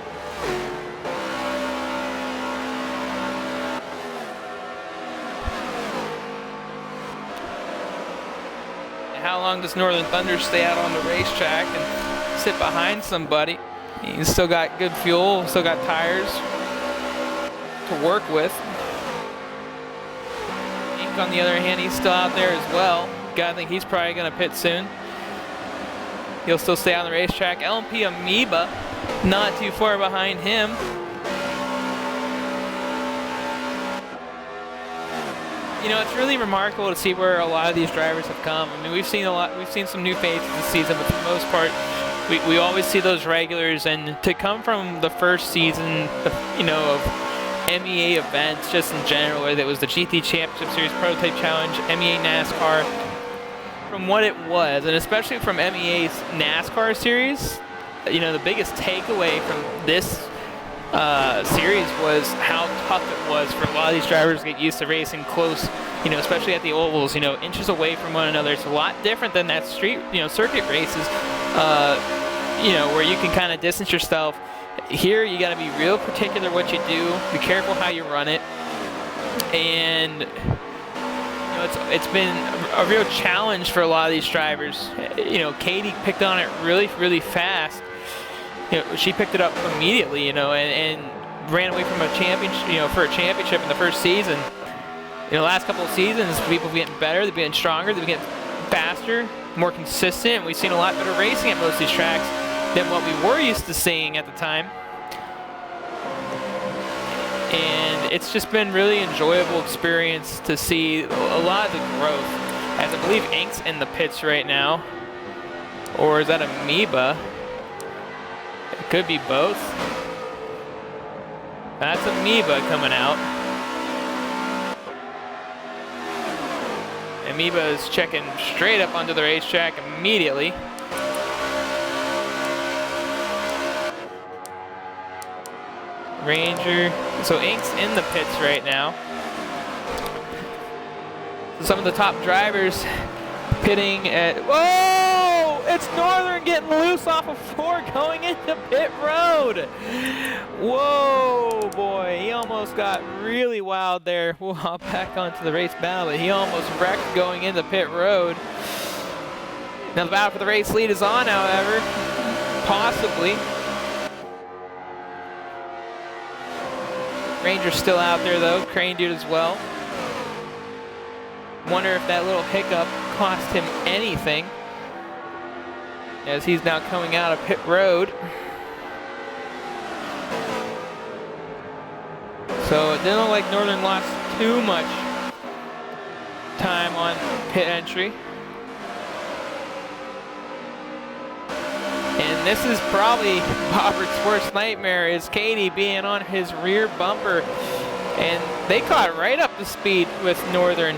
And how long does Northern Thunder stay out on the racetrack and sit behind somebody? He's still got good fuel, still got tires to work with. Inc. on the other hand, he's still out there as well. I think he's probably going to pit soon. He'll still stay on the racetrack. LMP Amoeba not too far behind him. You know, it's really remarkable to see where a lot of these drivers have come. I mean, we've seen some new faces this season, but for the most part, we always see those regulars. And to come from the first season, you know, of MEA events, just in general, whether it was the GT Championship Series, Prototype Challenge, MEA NASCAR, from what it was, and especially from MEA's NASCAR series, you know, the biggest takeaway from this series was how tough it was for a lot of these drivers to get used to racing close, you know, especially at the ovals, you know, inches away from one another. It's a lot different than that street, you know, circuit races. you know, where you can kind of distance yourself. Here, you got to be real particular what you do. Be careful how you run it, and you know, it's been a real challenge for a lot of these drivers. You know, Katie picked on it really fast. You know, she picked it up immediately. You know, and ran away from a championship. You know, for a championship in the first season. In the last couple of seasons, people have been getting better. They've been stronger. They've been getting faster, more consistent. We've seen a lot better racing at most of these tracks than what we were used to seeing at the time. And it's just been really enjoyable experience to see a lot of the growth. As I believe Ink's in the pits right now. Or is that Amoeba? It could be both. That's Amoeba coming out. Amoeba is checking straight up onto the racetrack immediately. Ranger. So Ink's in the pits right now. So some of the top drivers pitting at... Whoa! It's Northern getting loose off of 4 going into pit road. Whoa, boy. He almost got really wild there. We'll hop back onto the race battle, but he almost wrecked going into pit road. Now the battle for the race lead is on, however. Possibly. Ranger's still out there though, Crane Dude as well. Wonder if that little hiccup cost him anything, as he's now coming out of pit road. So it didn't look like Northern lost too much time on pit entry. And this is probably Bobbert's worst nightmare, is Katie being on his rear bumper. And they caught right up to speed with Northern.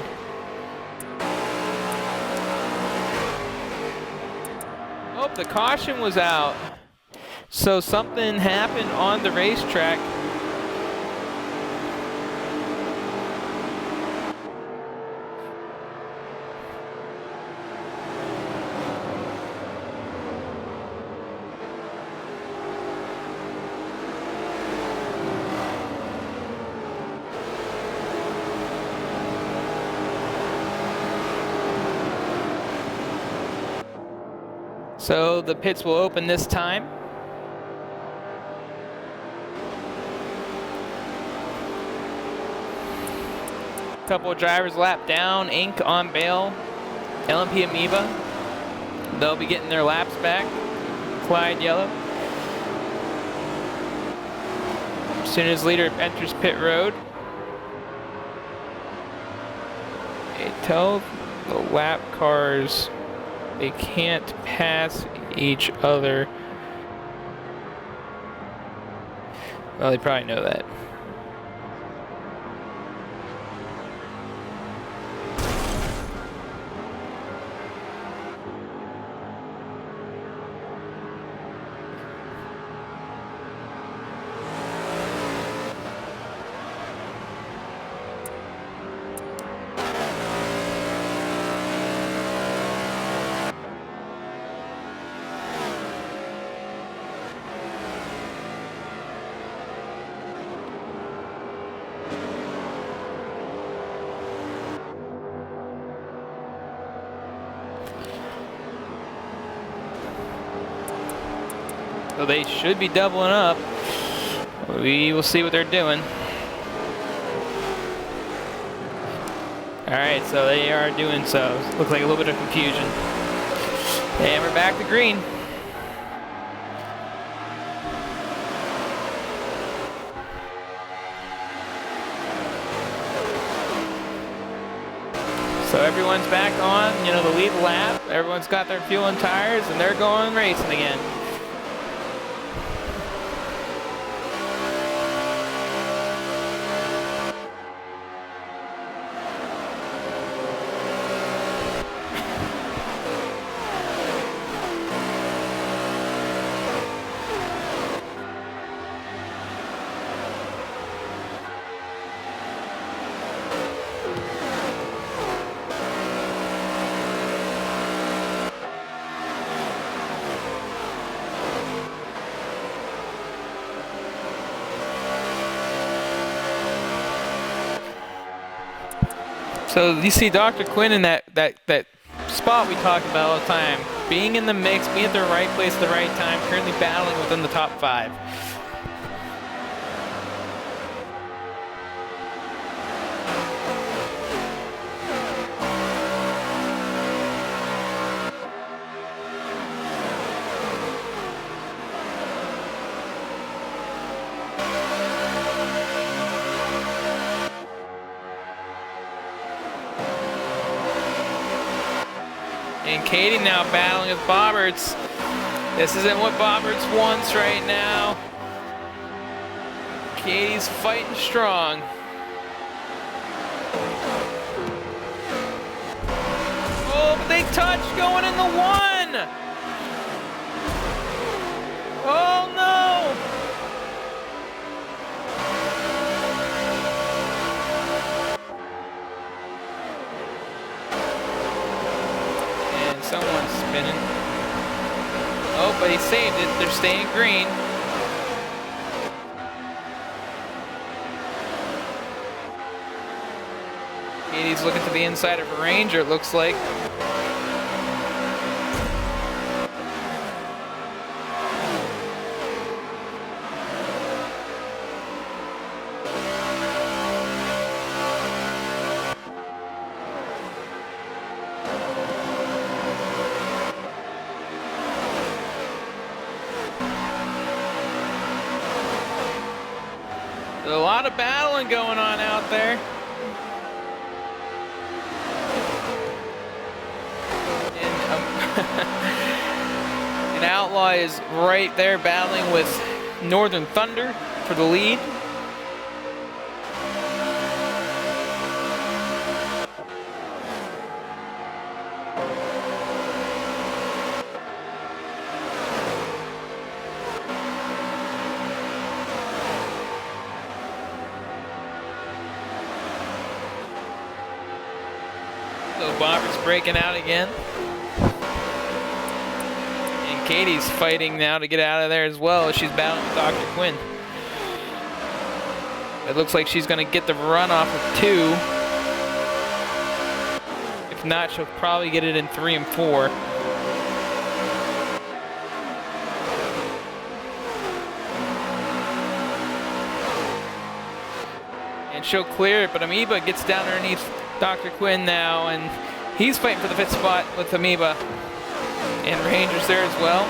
Oh, the caution was out. So something happened on the racetrack. So the pits will open this time. Couple of drivers lap down, Ink on bail, LMP Amoeba. They'll be getting their laps back. Clyde yellow. As soon as leader enters pit road, they tell the lap cars they can't pass each other. Well, they probably know that. So they should be doubling up. We will see what they're doing. All right, so they are doing so. Looks like a little bit of confusion. And we're back to green. So everyone's back on, you know, the lead lap. Everyone's got their fuel and tires, and they're going racing again. So you see Dr. Quinn in that spot we talk about all the time. Being in the mix, being at the right place at the right time, currently battling within the top 5. And Katie now battling with Bobberts. This isn't what Bobberts wants right now. Katie's fighting strong. Oh, but they touch going in the 1. Oh no! Someone's spinning. Oh, but he saved it. They're staying green. Katie's looking to the inside of a Ranger, it looks like. A lot of battling going on out there. And Outlaw is right there battling with Northern Thunder for the lead. So Bobbert's breaking out again. And Katie's fighting now to get out of there as well as she's battling with Dr. Quinn. It looks like she's going to get the run off of 2. If not, she'll probably get it in 3 and 4. And she'll clear it, but Amoeba gets down underneath Dr. Quinn now, and he's fighting for the 5th spot with Amoeba. And Ranger's there as well.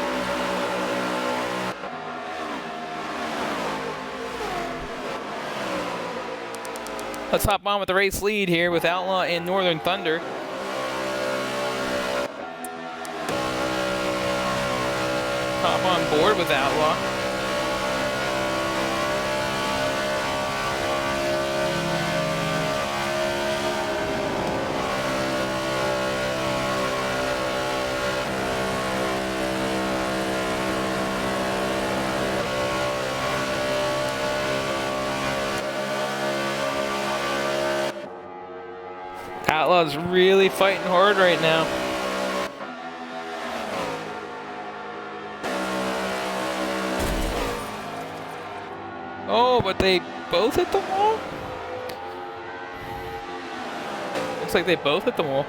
Let's hop on with the race lead here with Outlaw and Northern Thunder. Hop on board with Outlaw. Outlaw's really fighting hard right now. Oh, but they both hit the wall? Looks like they both hit the wall.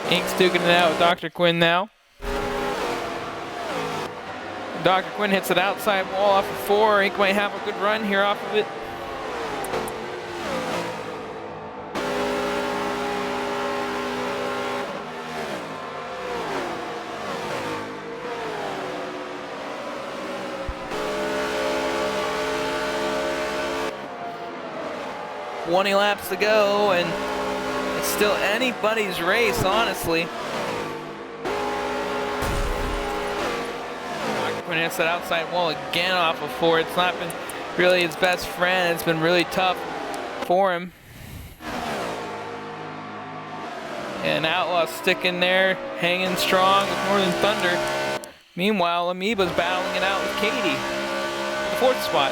Ink's duking it out with Dr. Quinn now. Dr. Quinn hits it outside wall off of 4. Ink might have a good run here off of it. "20 laps to go, and it's still anybody's race, honestly." Dr. Quinn hits that outside wall again off of 4. It's not been really his best friend. It's been really tough for him. And Outlaw sticking there, hanging strong with Northern Thunder. Meanwhile, Amoeba's battling it out with Katie for the 4th spot.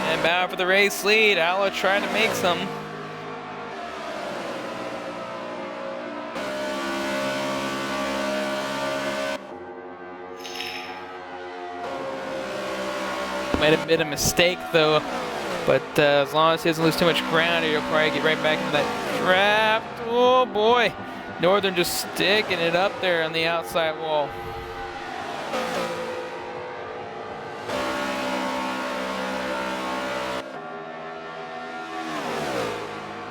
And bound for the race lead. Outlaw trying to make some. Might have been a mistake though, but as long as he doesn't lose too much ground, he'll probably get right back into that trap. Oh boy, Northern just sticking it up there on the outside wall.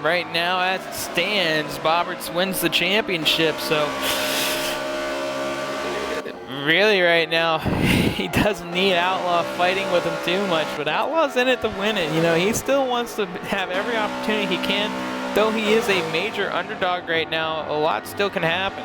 Right now, as it stands, Bobberts wins the championship, so really right now, he doesn't need Outlaw fighting with him too much, but Outlaw's in it to win it. You know, he still wants to have every opportunity he can. Though he is a major underdog right now, a lot still can happen.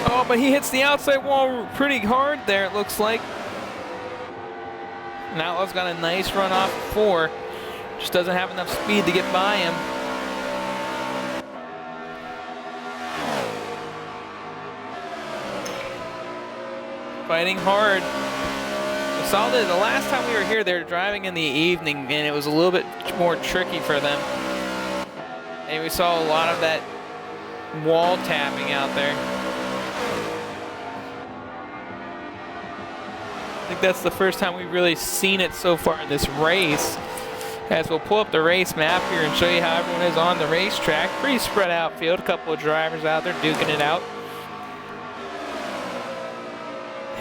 Oh, but he hits the outside wall pretty hard there, it looks like. And Outlaw's got a nice run off 4. Just doesn't have enough speed to get by him. Fighting hard. We saw that the last time we were here, they were driving in the evening, and it was a little bit more tricky for them. And we saw a lot of that wall tapping out there. I think that's the first time we've really seen it so far in this race. As we'll pull up the race map here and show you how everyone is on the racetrack. Pretty spread out field, a couple of drivers out there duking it out.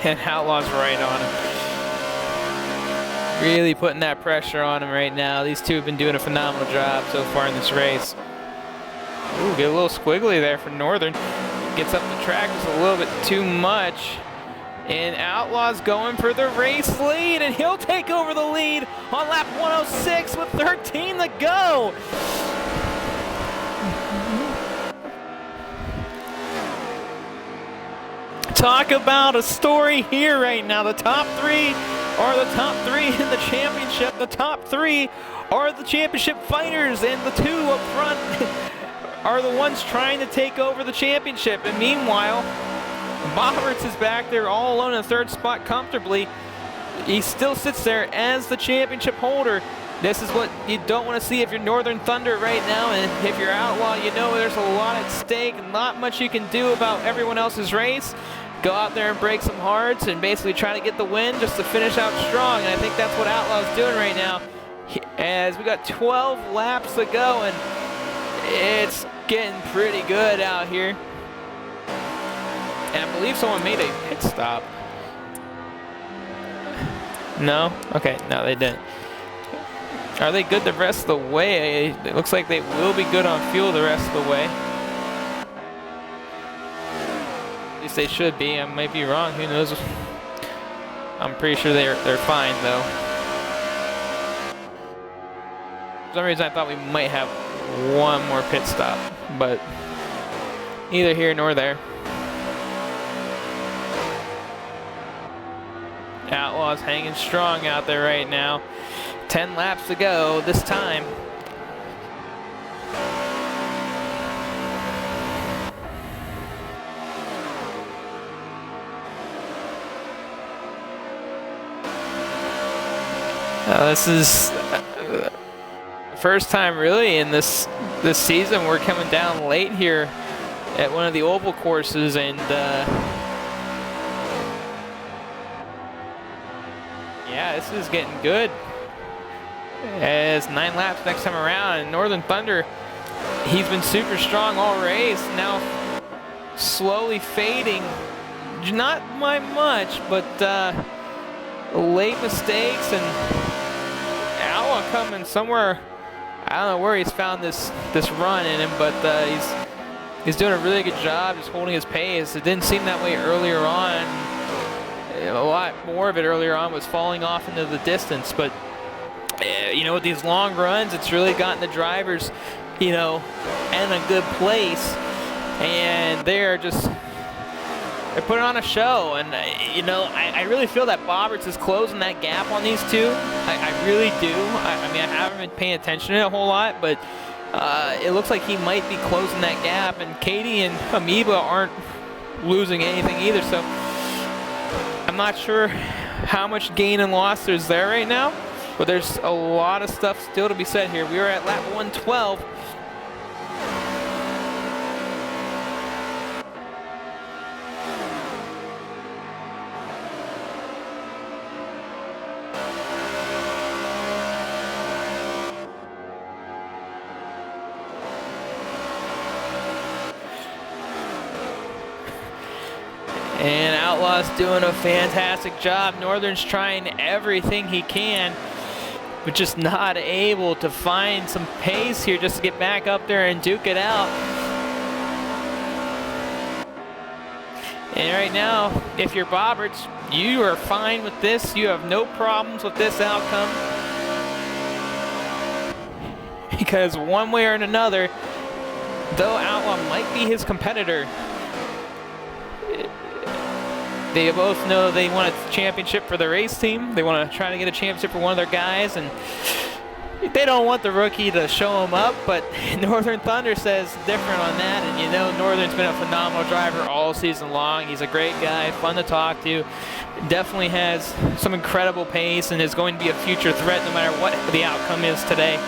And Outlaw's right on him. Really putting that pressure on him right now. These two have been doing a phenomenal job so far in this race. Ooh, get a little squiggly there for Northern. Gets up the track just a little bit too much. And Outlaw's going for the race lead, and he'll take over the lead on lap 106 with 13 to go. Talk about a story here right now. The top 3 are the top 3 in the championship. The top 3 are the championship fighters, and the 2 up front are the ones trying to take over the championship. And meanwhile, Bobberts is back there all alone in the 3rd spot comfortably. He still sits there as the championship holder. This is what you don't want to see if you're Northern Thunder right now, and if you're Outlaw, you know there's a lot at stake and not much you can do about everyone else's race. Go out there and break some hearts and basically try to get the win just to finish out strong, and I think that's what Outlaw's doing right now. As we got 12 laps to go, and it's getting pretty good out here. And I believe someone made a pit stop. No? Okay, no, they didn't. Are they good the rest of the way? It looks like they will be good on fuel the rest of the way. At least they should be. I might be wrong. Who knows? I'm pretty sure they're fine though. For some reason I thought we might have one more pit stop, but neither here nor there. Outlaw's hanging strong out there right now. 10 laps to go this time. This is the first time really in this season we're coming down late here at one of the oval courses, and yeah, this is getting good. As 9 laps next time around, and Northern Thunder, he's been super strong all race, now slowly fading, not by much, but late mistakes, and Outlaw coming somewhere. I don't know where he's found this run in him, but he's doing a really good job just holding his pace. It didn't seem that way earlier on. A lot more of it earlier on was falling off into the distance, but you know, with these long runs, it's really gotten the drivers, you know, in a good place, and they're putting on a show. And you know, I really feel that Bobberts is closing that gap on these two. I really do. I mean, I haven't been paying attention to it a whole lot, but it looks like he might be closing that gap, and Katie and Amoeba aren't losing anything either, so I'm not sure how much gain and loss there's there right now. But there's a lot of stuff still to be said here. We are at lap 112. And Outlaw's doing a fantastic job. Northern's trying everything he can, but just not able to find some pace here just to get back up there and duke it out. And right now, if you're Bobberts, you are fine with this. You have no problems with this outcome. Because one way or another, though Outlaw might be his competitor, they both know they want a championship for the race team. They want to try to get a championship for one of their guys, and they don't want the rookie to show them up, but Northern Thunder says different on that. And you know, Northern's been a phenomenal driver all season long. He's a great guy, fun to talk to, definitely has some incredible pace, and is going to be a future threat no matter what the outcome is today.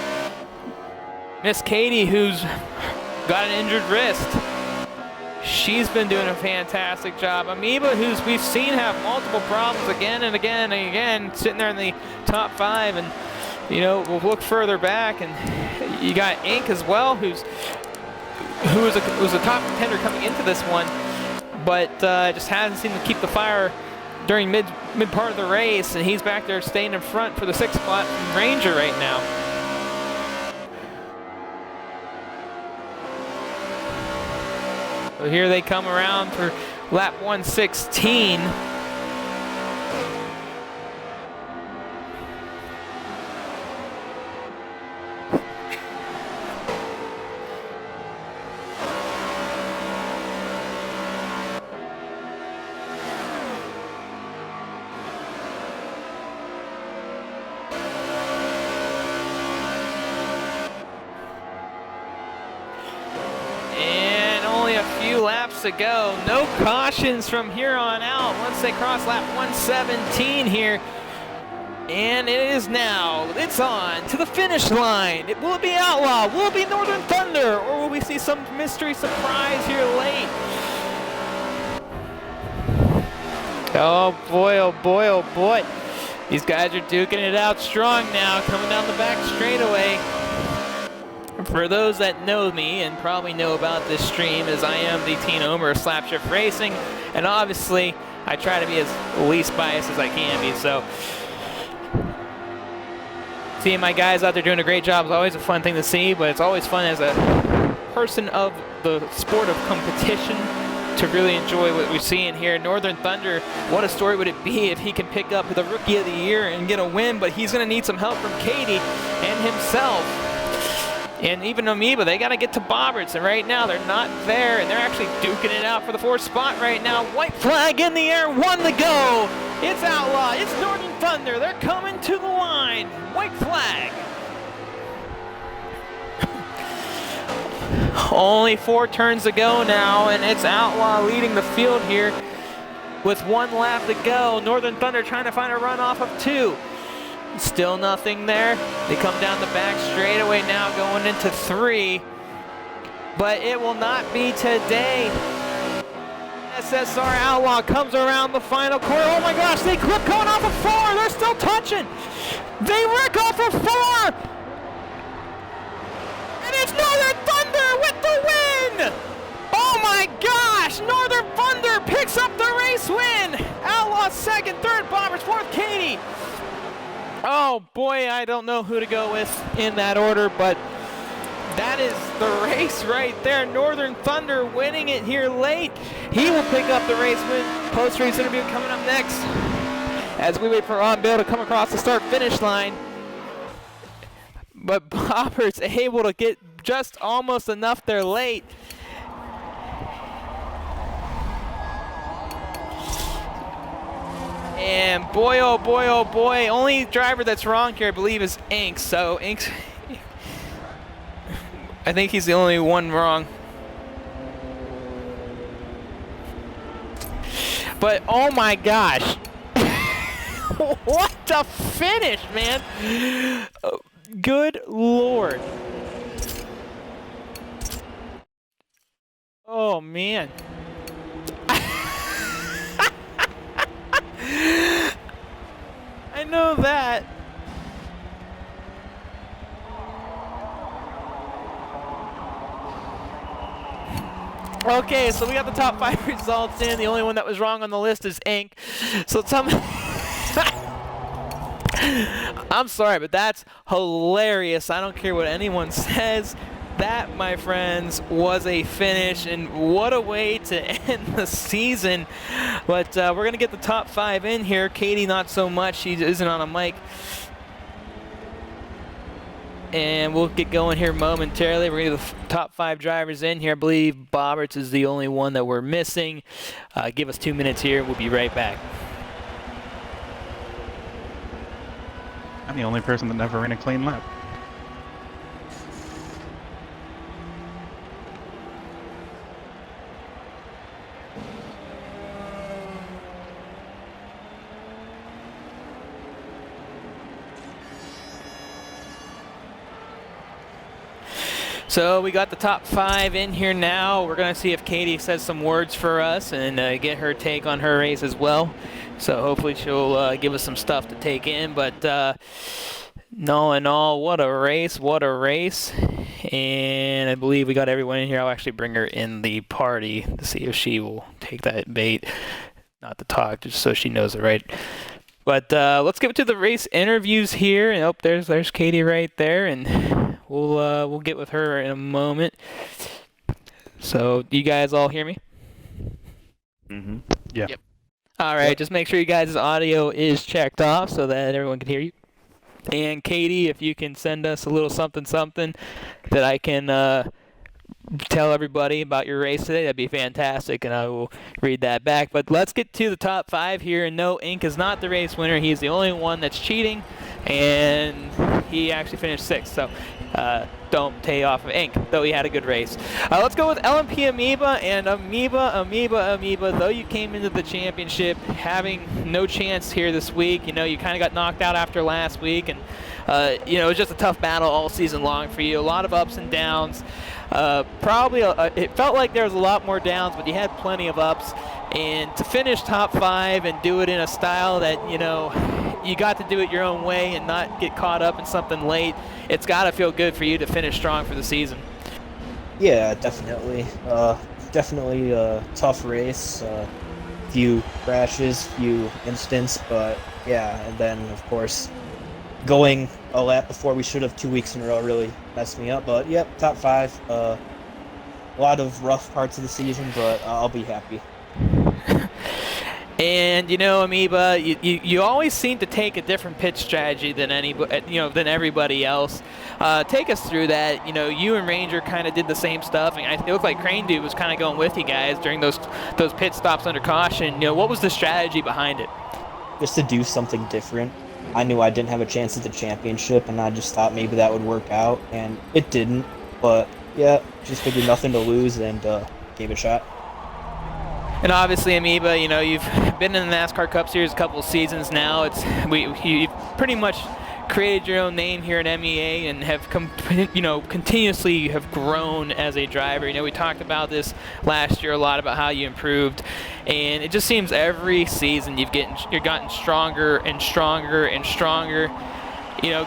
Miss Katie, who's got an injured wrist, she's been doing a fantastic job. Amoeba, who's we've seen have multiple problems again and again and again, sitting there in the top 5, and you know, we'll look further back, and you got Ink as well, who was a top contender coming into this one, but just hasn't seemed to keep the fire during mid part of the race, and he's back there staying in front for the 6th spot from Ranger right now. So here they come around for lap 116. Laps to go. No cautions from here on out once they cross lap 117 here. And it is now, it's on to the finish line. Will it be Outlaw? Will it be Northern Thunder? Or will we see some mystery surprise here late? Oh boy, oh boy, oh boy. These guys are duking it out strong now, coming down the back straightaway. For those that know me and probably know about this stream, as I am the teen owner of Slapshift Racing, and obviously I try to be as least biased as I can be, so seeing my guys out there doing a great job is always a fun thing to see, but it's always fun as a person of the sport of competition to really enjoy what we're seeing here. Northern Thunder, what a story would it be if he can pick up the Rookie of the Year and get a win, but he's going to need some help from Katie and himself. And even Amoeba, they got to get to Bobberts, and right now they're not there, and they're actually duking it out for the 4th spot right now. White flag in the air, 1 to go. It's Outlaw, it's Northern Thunder, they're coming to the line. White flag. Only 4 turns to go now, and it's Outlaw leading the field here with 1 lap to go. Northern Thunder trying to find a run off of 2. Still nothing there. They come down the back straightaway now, going into 3. But it will not be today. SSR Outlaw comes around the final corner. Oh my gosh, they clip coming off of 4. They're still touching. They wreck off of 4. And it's Northern Thunder with the win. Oh my gosh, Northern Thunder picks up the race win. Outlaw second, third Bombers, fourth Katie. Oh boy, I don't know who to go with in that order, but that is the race right there. Northern Thunder winning it here late. He will pick up the race win. Post-race interview coming up next as we wait for On Bill to come across the start-finish line. But Bobber's able to get just almost enough there late. And boy, oh boy, only driver that's wrong here, I believe, is Inks. So Inks, I think he's the only one wrong. But oh my gosh. What a finish, man. Good Lord. Oh man. I know that. Okay, so we got the top 5 results in. The only one that was wrong on the list is Ink. So I'm sorry, but that's hilarious. I don't care what anyone says. That, my friends, was a finish, and what a way to end the season. But we're going to get the top 5 in here. Katie, not so much. She isn't on a mic. And we'll get going here momentarily. We're going to get the top 5 drivers in here. I believe Bobberts is the only one that we're missing. Give us 2 minutes here. We'll be right back. I'm the only person that never ran a clean lap. So we got the top 5 in here now. We're going to see if Katie says some words for us and get her take on her race as well. So hopefully she'll give us some stuff to take in. But all in all, what a race, what a race. And I believe we got everyone in here. I'll actually bring her in the party to see if she will take that bait. Not to talk, just so she knows it right. But let's get to the race interviews here. And oh, there's Katie right there. And we'll get with her in a moment. So, do you guys all hear me? Mm-hmm. Yeah. Yep. All right, just make sure you guys' audio is checked off so that everyone can hear you. And Katie, if you can send us a little something that I can tell everybody about your race today, that'd be fantastic, and I will read that back. But let's get to the top 5 here. And no, Ink is not the race winner. He's the only one that's cheating, and he actually finished 6th. So don't pay off of Ink, though he had a good race. Let's go with LMP Amoeba. And Amoeba, though you came into the championship having no chance here this week, you know, you kind of got knocked out after last week, and you know, it was just a tough battle all season long for you. A lot of ups and downs. It felt like there was a lot more downs, but you had plenty of ups. And to finish top 5 and do it in a style that, you know, you got to do it your own way and not get caught up in something late, it's got to feel good for you to finish strong for the season. Yeah, definitely. Definitely a tough race. Few crashes, few incidents, but yeah, and then of course going a lap before we should have 2 weeks in a row really messed me up. But yep, top 5. A lot of rough parts of the season, but I'll be happy. And you know, Amoeba, you always seem to take a different pitch strategy than than everybody else. Take us through that. You know, you and Ranger kind of did the same stuff, and it looked like Crane Dude was kind of going with you guys during those pit stops under caution. You know, what was the strategy behind it? Just to do something different. I knew I didn't have a chance at the championship, and I just thought maybe that would work out, and it didn't. But yeah, just figured nothing to lose and gave it a shot. And obviously, Amoeba, you know, you've been in the NASCAR Cup Series a couple of seasons now. You've pretty much created your own name here at MEA and have continuously have grown as a driver. We talked about this last year a lot about how you improved, and it just seems every season you've gotten stronger and stronger and stronger.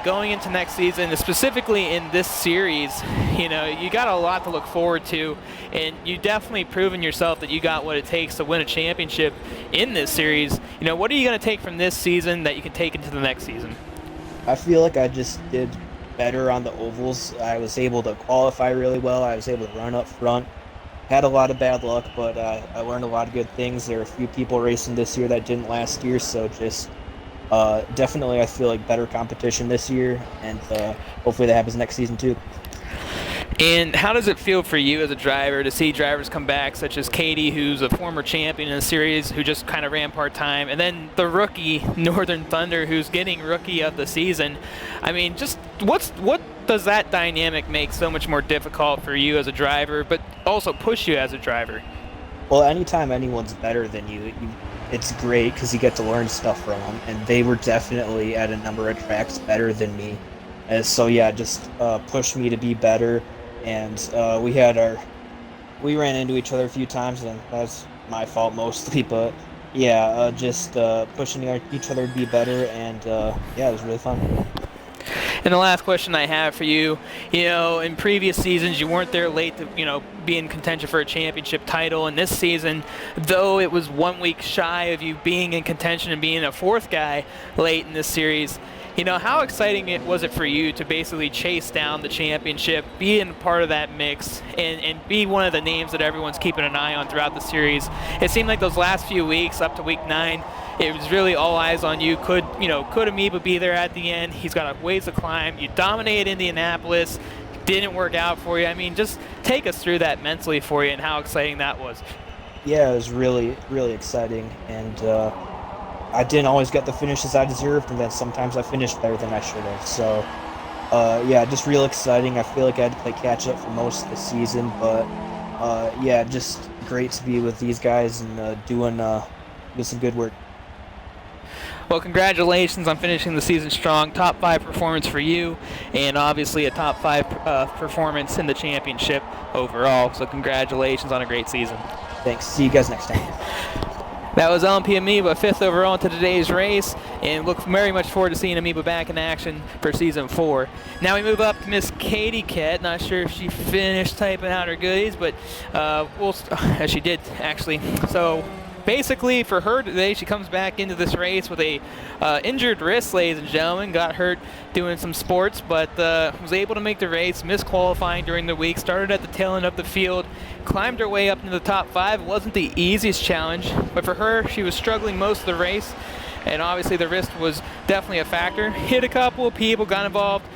Going into next season, specifically in this series, you got a lot to look forward to, and you definitely proven yourself that you got what it takes to win a championship in this series. What are you going to take from this season that you can take into the next season? I feel like I just did better on the ovals. I was able to qualify really well. I was able to run up front. Had a lot of bad luck, but I learned a lot of good things. There are a few people racing this year that didn't last year, so just definitely I feel like better competition this year, and hopefully that happens next season too. And how does it feel for you as a driver to see drivers come back, such as Katie, who's a former champion in the series, who just kind of ran part-time, and then the rookie, Northern Thunder, who's getting Rookie of the Season? I mean, just what does that dynamic make so much more difficult for you as a driver, but also push you as a driver? Well, anytime anyone's better than you, it's great because you get to learn stuff from them, and they were definitely at a number of tracks better than me. And so yeah, just pushed me to be better. And we ran into each other a few times, and that's my fault mostly. But yeah, just pushing each other to be better, and yeah, it was really fun. And the last question I have for you, in previous seasons you weren't there late to, be in contention for a championship title. And this season, though it was 1 week shy of you being in contention and being a fourth guy late in this series, how exciting was it for you to basically chase down the championship, be in part of that mix, and be one of the names that everyone's keeping an eye on throughout the series? It seemed like those last few weeks up to week 9, it was really all eyes on you. Could Amoeba be there at the end? He's got a ways to climb. You dominated Indianapolis. Didn't work out for you. I mean, just take us through that mentally for you and how exciting that was. Yeah, it was really, really exciting, and I didn't always get the finishes I deserved, and then sometimes I finished better than I should have. So, yeah, just real exciting. I feel like I had to play catch-up for most of the season, but yeah, just great to be with these guys and doing some good work. Well, congratulations on finishing the season strong. Top 5 performance for you, and obviously a top 5 performance in the championship overall. So congratulations on a great season. Thanks. See you guys next time. That was LMP Amoeba, 5th overall into today's race, and look very much forward to seeing Amoeba back in action for Season 4. Now we move up to Miss Katie Cat. Not sure if she finished typing out her goodies, but she did, actually. So basically for her today, she comes back into this race with a injured wrist, ladies and gentlemen. Got hurt doing some sports, but was able to make the race, missed qualifying during the week, started at the tail end of the field, climbed her way up into the top 5. It wasn't the easiest challenge, but for her, she was struggling most of the race, and obviously the wrist was definitely a factor. Hit a couple of people, got involved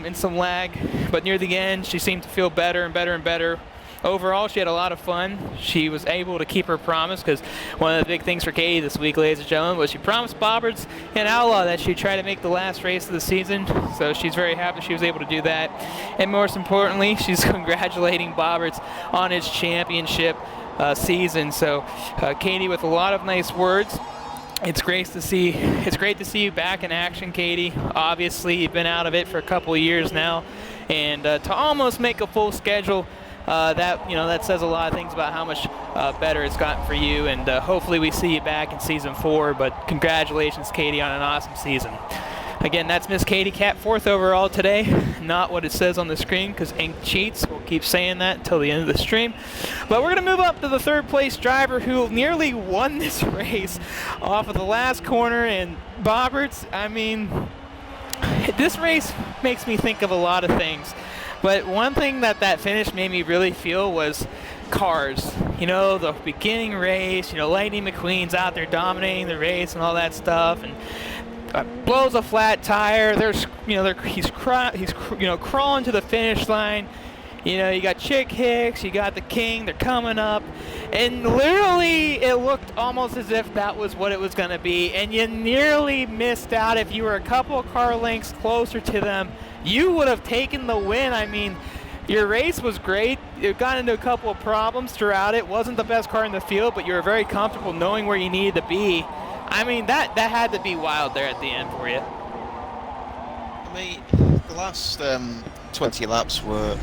in some lag, but near the end, she seemed to feel better and better and better. Overall, she had a lot of fun. She was able to keep her promise, because one of the big things for Katie this week, ladies and gentlemen, was she promised Bobberts and Outlaw that she'd try to make the last race of the season. So she's very happy she was able to do that. And most importantly, she's congratulating Bobberts on his championship season. So Katie with a lot of nice words. It's great to see you back in action, Katie. Obviously, you've been out of it for a couple of years now, and to almost make a full schedule, that says a lot of things about how much better it's gotten for you, and hopefully we see you back in Season 4. But congratulations, Katie, on an awesome season. Again, that's Miss Katie Cat, 4th overall today. Not what it says on the screen, because ink cheats. We'll keep saying that until the end of the stream. But we're going to move up to the 3rd place driver who nearly won this race off of the last corner. And Bobberts, I mean, this race makes me think of a lot of things. But one thing that finish made me really feel was cars. The beginning race, Lightning McQueen's out there dominating the race and all that stuff, and blows a flat tire. He's crawling to the finish line. You got Chick Hicks, you got the King, they're coming up, and literally it looked almost as if that was what it was going to be, and you nearly missed out. If you were a couple of car lengths closer to them, you would have taken the win. I mean, your race was great. You got into a couple of problems throughout it. Wasn't the best car in the field, but you were very comfortable knowing where you needed to be. I mean, that had to be wild there at the end for you. me, the last 20 laps were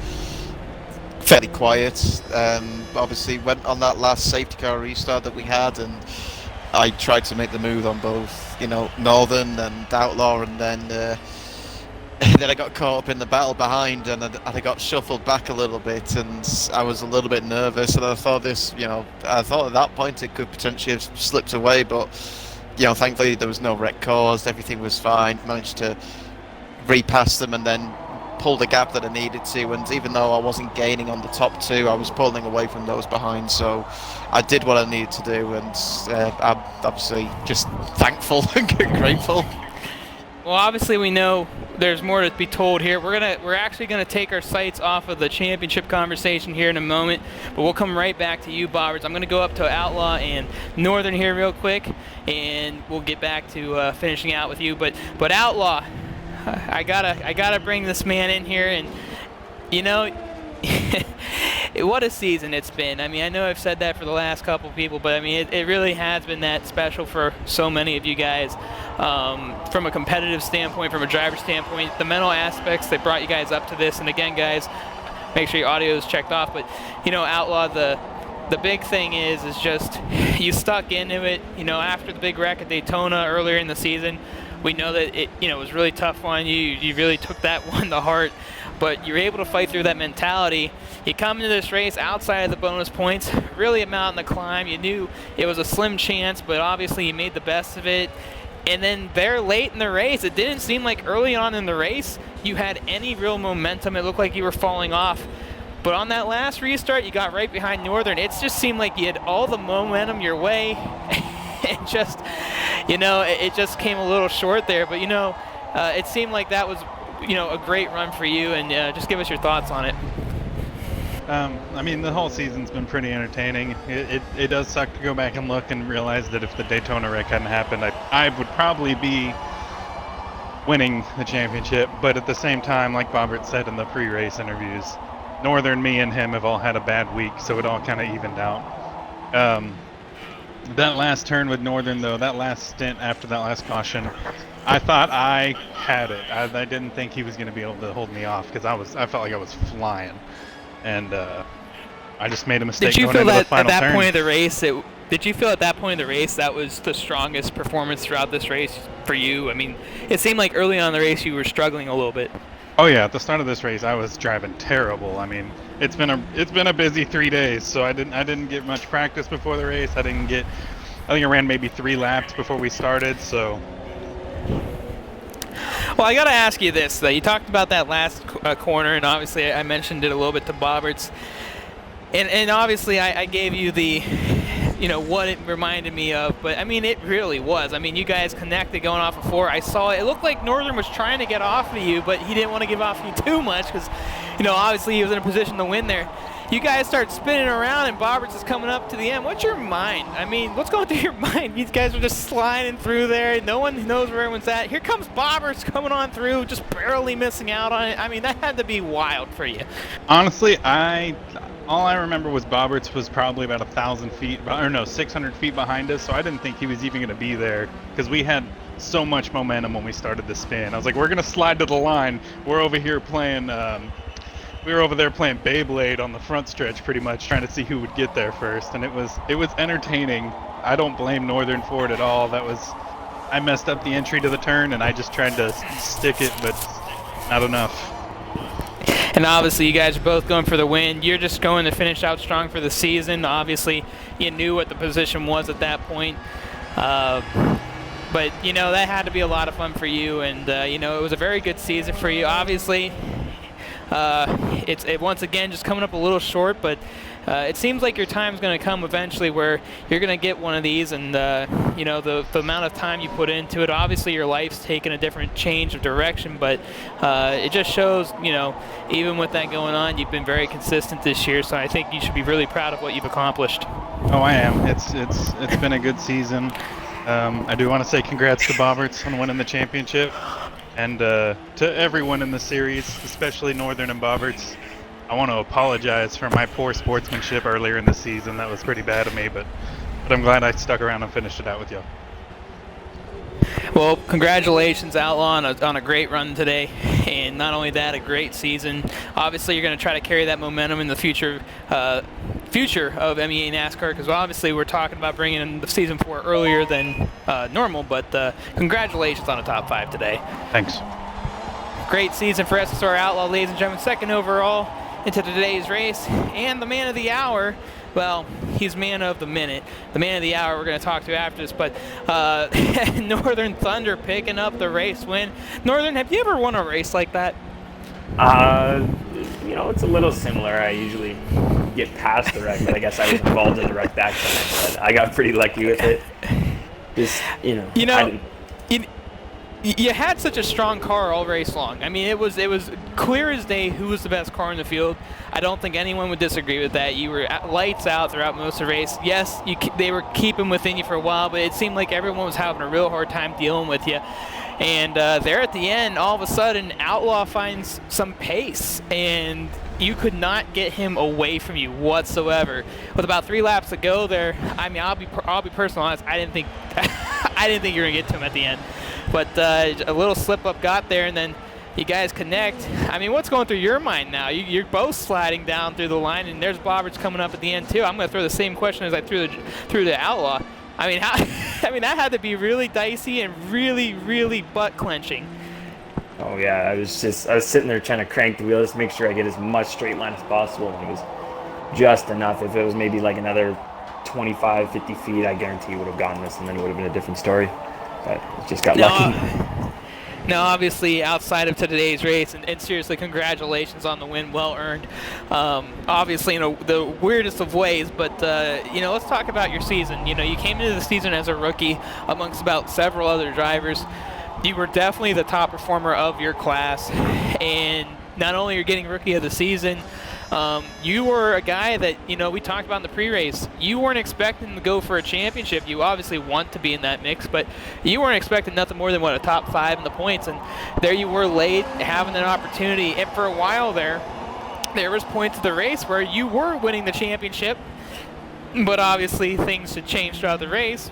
fairly quiet. Obviously, went on that last safety car restart that we had, and I tried to make the move on both, Northern and Outlaw, and then then I got caught up in the battle behind, and I got shuffled back a little bit, and I was a little bit nervous, and I thought I thought at that point it could potentially have slipped away, but thankfully there was no wreck caused, everything was fine, managed to repass them and then pull the gap that I needed to, and even though I wasn't gaining on the top two, I was pulling away from those behind, so I did what I needed to do, and I'm obviously just thankful and grateful. Well, obviously we know there's more to be told here. We're actually gonna take our sights off of the championship conversation here in a moment, but we'll come right back to you, Bobberts. I'm gonna go up to Outlaw and Northern here real quick, and we'll get back to finishing out with you. But Outlaw, I gotta bring this man in here, and what a season it's been. I mean, I know I've said that for the last couple people, but I mean, it really has been that special for so many of you guys. From a competitive standpoint, from a driver standpoint, the mental aspects that brought you guys up to this. And again, guys, make sure your audio is checked off. But Outlaw, the big thing is just you stuck into it. After the big wreck at Daytona earlier in the season, we know that it was really tough on you. You really took that one to heart. But you're able to fight through that mentality. You come into this race outside of the bonus points, really a mountain to climb. You knew it was a slim chance, but obviously you made the best of it. And then there late in the race, it didn't seem like early on in the race you had any real momentum. It looked like you were falling off. But on that last restart, you got right behind Northern. It just seemed like you had all the momentum your way. And just, it just came a little short there. But, it seemed like that was a great run for you, and just give us your thoughts on it. I mean, the whole season's been pretty entertaining. It does suck to go back and look and realize that if the Daytona wreck hadn't happened, I would probably be winning the championship. But at the same time, like Bobbert said in the pre-race interviews, Northern, me, and him have all had a bad week, so it all kind of evened out. That last turn with Northern, though, that last stint after that last caution, I thought I had it. I didn't think he was going to be able to hold me off because I felt like I was flying, and I just made a mistake. Did you going feel into that the final at that turn. point of the race? Did you feel at that point of the race that was the strongest performance throughout this race for you? I mean, it seemed like early on in the race you were struggling a little bit. Oh yeah, at the start of this race I was driving terrible. I mean, it's been a busy 3 days, so I didn't get much practice before the race. I think I ran maybe 3 laps before we started, so. Well, I got to ask you this, though. You talked about that last corner, and obviously I mentioned it a little bit to Bobberts. And obviously I gave you the, what it reminded me of. But, I mean, it really was. I mean, you guys connected going off of 4. I saw it. It looked like Northern was trying to get off of you, but he didn't want to give off of you too much because, obviously he was in a position to win there. You guys start spinning around, and Bobberts is coming up to the end. What's your mind? I mean, what's going through your mind? These guys are just sliding through there. No one knows where everyone's at. Here comes Bobberts coming on through, just barely missing out on it. I mean, that had to be wild for you. Honestly, all I remember was Bobberts was probably about 600 feet behind us, so I didn't think he was even going to be there because we had so much momentum when we started the spin. I was like, we're going to slide to the line. We're over here playing... we were over there playing Beyblade on the front stretch pretty much, trying to see who would get there first, and it was entertaining. I don't blame Northern for it at all. I messed up the entry to the turn, and I just tried to stick it, but not enough. And obviously you guys are both going for the win. You're just going to finish out strong for the season. Obviously you knew what the position was at that point. But, that had to be a lot of fun for you, and, it was a very good season for you. Obviously, it's once again just coming up a little short, but it seems like your time's going to come eventually where you're going to get one of these, and the amount of time you put into it, obviously your life's taken a different change of direction, but it just shows, even with that going on, you've been very consistent this year, so I think you should be really proud of what you've accomplished. Oh, I am. It's been a good season. I do want to say congrats to Bobberts on winning the championship. And to everyone in the series, especially Northern and Bobberts, I want to apologize for my poor sportsmanship earlier in the season. That was pretty bad of me, but I'm glad I stuck around and finished it out with you. Well, congratulations, Outlaw, on a great run today, and not only that, a great season. Obviously, you're going to try to carry that momentum in the future of MEA NASCAR, because obviously we're talking about bringing in the season 4 earlier than normal. But congratulations on a top 5 today. Thanks. Great season for SSR Outlaw, ladies and gentlemen. Second overall into today's race, and the man of the hour. Well, he's man of the minute. The man of the hour we're going to talk to after this, but Northern Thunder picking up the race win. Northern, have you ever won a race like that? It's a little similar. I usually get past the wreck, but I guess I was involved in the wreck back then. But I got pretty lucky with it. You had such a strong car all race long. I mean, it was clear as day who was the best car in the field. I don't think anyone would disagree with that. You were lights out throughout most of the race. Yes, they were keeping within you for a while, but it seemed like everyone was having a real hard time dealing with you. And there at the end, all of a sudden, Outlaw finds some pace, and you could not get him away from you whatsoever. With about 3 laps to go there, I mean, I'll be personally honest. I didn't think you were gonna get to him at the end, but a little slip up got there, and then you guys connect. I mean, what's going through your mind now? You're both sliding down through the line, and there's Bobberts coming up at the end too. I'm gonna throw the same question as I threw the Outlaw. I mean, that had to be really dicey and really, really butt clenching. Oh yeah, I was sitting there trying to crank the wheels to make sure I get as much straight line as possible, and it was just enough. If it was maybe like another 25, 50 feet, I guarantee you would have gotten this, and then it would have been a different story. But it just got lucky. Now, obviously, outside of today's race, and seriously, congratulations on the win, well earned. Obviously, the weirdest of ways, but let's talk about your season. You came into the season as a rookie amongst about several other drivers. You were definitely the top performer of your class, and not only you're getting rookie of the season, you were a guy that, we talked about in the pre-race. You weren't expecting to go for a championship. You obviously want to be in that mix, but you weren't expecting nothing more than, a top 5 in the points. And there you were late, having an opportunity. And for a while there was points of the race where you were winning the championship, but obviously things had changed throughout the race.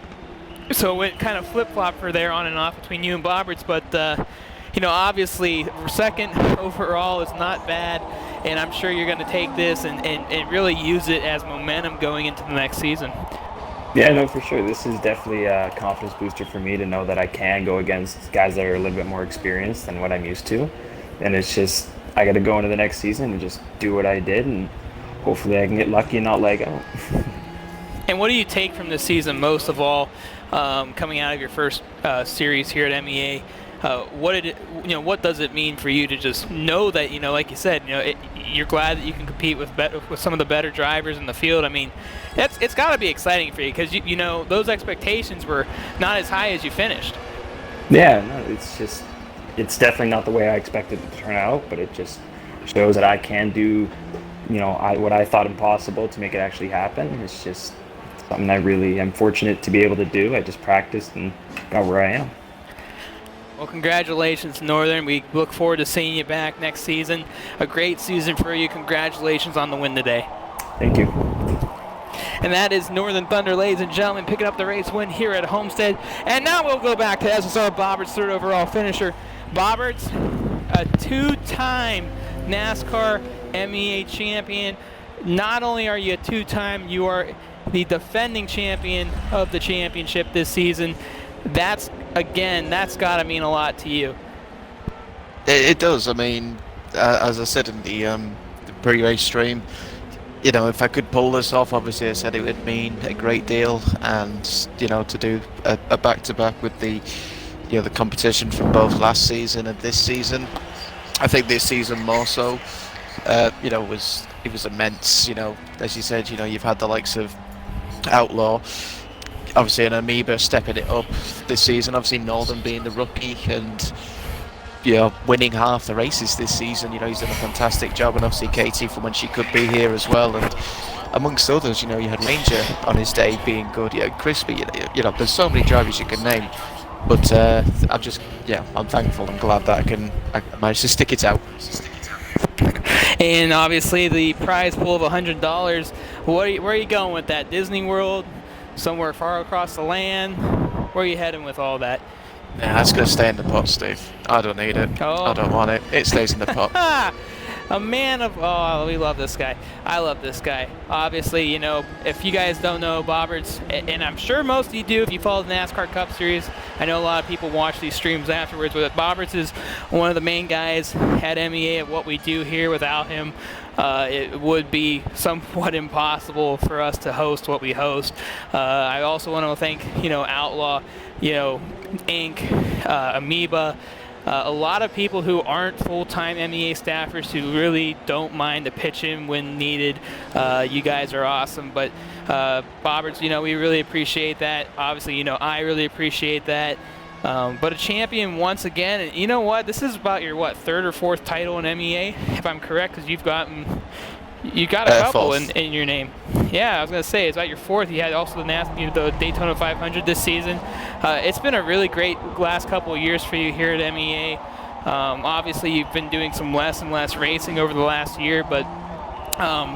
So it went kind of flip-flop for there on and off between you and Bobberts, but obviously second overall is not bad, and I'm sure you're going to take this and really use it as momentum going into the next season. Yeah, no, for sure. This is definitely a confidence booster for me to know that I can go against guys that are a little bit more experienced than what I'm used to. And it's just, I got to go into the next season and just do what I did, and hopefully I can get lucky and not leg out. And what do you take from this season most of all, coming out of your first series here at MEA? What does it mean for you to just know that, like you said, you're glad that you can compete with some of the better drivers in the field? I mean, it's got to be exciting for you, because those expectations were not as high as you finished. Yeah, no, it's definitely not the way I expected it to turn out, but it just shows that I can do, what I thought impossible to make it actually happen. It's just something I really am fortunate to be able to do. I just practiced and got where I am. Well, congratulations, Northern. We look forward to seeing you back next season. A great season for you. Congratulations on the win today. Thank you. And that is Northern Thunder, ladies and gentlemen, picking up the race win here at Homestead. And now we'll go back to SSR Bobberts' third overall finisher. Bobberts, a 2-time NASCAR MEA champion. Not only are you a 2-time, you are the defending champion of the championship this season. That's got to mean a lot to you. It does. I mean, as I said in the pre-race stream, if I could pull this off, obviously I said it would mean a great deal, and to do a back-to-back with the the competition from both last season and this season. I think this season more so, it was immense. As you said, you've had the likes of Outlaw, obviously an Amoeba stepping it up this season, obviously Northern being the rookie and winning half the races this season. He's done a fantastic job, and obviously Katie from when she could be here as well, and amongst others, you had Ranger on his day being good, Crispy, there's so many drivers you can name, but I'm thankful and glad that I managed to stick it out. And obviously the prize pool of $100, where are you going with that? Disney World? Somewhere far across the land? Where are you heading with all that? Yeah, that's going to stay in the pot, Steve. I don't need it. Oh. I don't want it. It stays in the pot. A man of, oh, we love this guy. I love this guy. Obviously, you know, if you guys don't know Bobberts, and I'm sure most of you do if you follow the NASCAR Cup Series, I know a lot of people watch these streams afterwards, but Bobberts is one of the main guys at MEA at what we do here. Without him, it would be somewhat impossible for us to host what we host. I also want to thank, you know, Outlaw, you know, Inc., Amoeba, a lot of people who aren't full-time MEA staffers who really don't mind to pitch in when needed. You guys are awesome. But Bobberts, you know, we really appreciate that. Obviously, you know, I really appreciate that. But a champion once again. And you know what? This is about your, what, third or fourth title in MEA, if I'm correct, because you got a couple in your name. Yeah, I was going to say, it's about your fourth. You had also the Daytona 500 this season. It's been a really great last couple of years for you here at MEA. Obviously, you've been doing some less and less racing over the last year, but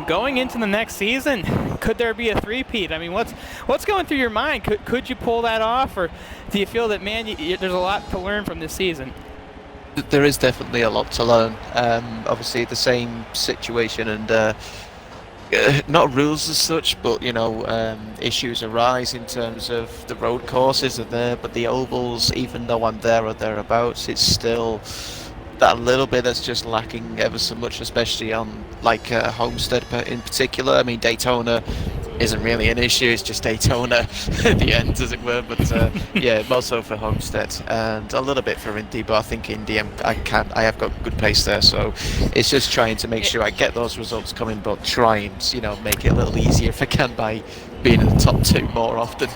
going into the next season, could there be a three-peat? I mean, what's going through your mind? Could you pull that off, or do you feel that, man, there's a lot to learn from this season? There is definitely a lot to learn. Obviously, the same situation and not rules as such, but you know, issues arise in terms of the road courses are there, but the ovals, even though I'm there or thereabouts, it's still that little bit that's just lacking ever so much, especially on like Homestead in particular. I mean, Daytona isn't really an issue, it's just Daytona at the end, as it were, but yeah, more so for Homestead and a little bit for Indy, but I think Indy I have got good pace there, so it's just trying to make sure I get those results coming, but try and, you know, make it a little easier if I can by being in the top two more often.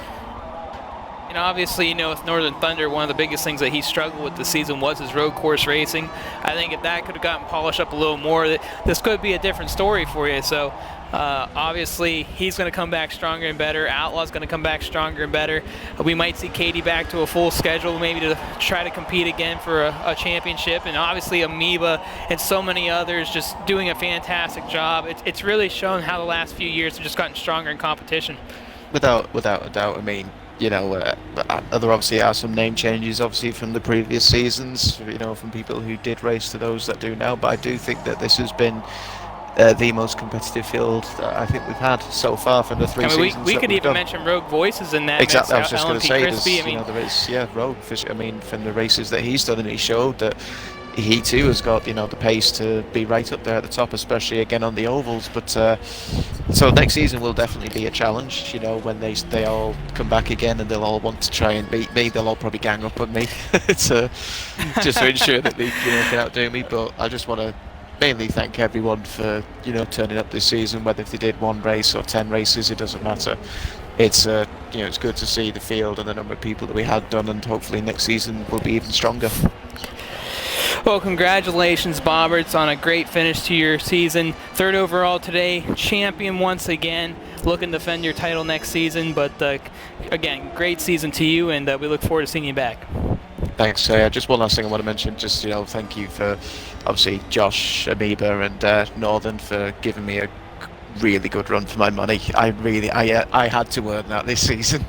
And obviously, you know, with Northern Thunder, one of the biggest things that he struggled with this season was his road course racing. I think if that could have gotten polished up a little more, this could be a different story for you. So obviously, he's going to come back stronger and better. Outlaw's going to come back stronger and better. We might see Katie back to a full schedule, maybe to try to compete again for a championship. And obviously, Amoeba and so many others just doing a fantastic job. It's really shown how the last few years have just gotten stronger in competition. Without a doubt. I mean, you know, there obviously are some name changes, obviously, from the previous seasons, you know, from people who did race to those that do now, but I do think that this has been the most competitive field that I think we've had so far from the three seasons. We could even mention Rogue Voices in that. Exactly, I was just going to say, Crispy, you know, there is, yeah, Rogue, I mean, from the races that he's done, and he showed that he too has got, you know, the pace to be right up there at the top, especially again on the ovals. But so next season will definitely be a challenge, you know, when they all come back again and they'll all want to try and beat me. They'll all probably gang up on me to just to ensure that they, you know, can outdo me. But I just want to mainly thank everyone for, you know, turning up this season, whether if they did one race or 10 races, it doesn't matter. It's you know, it's good to see the field and the number of people that we had done, and hopefully next season will be even stronger. Well, congratulations, Bobberts, on a great finish to your season. Third overall today, champion once again. Looking to defend your title next season, but again, great season to you, and we look forward to seeing you back. Thanks. Just one last thing I want to mention. Just, you know, thank you for obviously Josh, Amoeba, and Northern for giving me a really good run for my money. I had to earn that this season.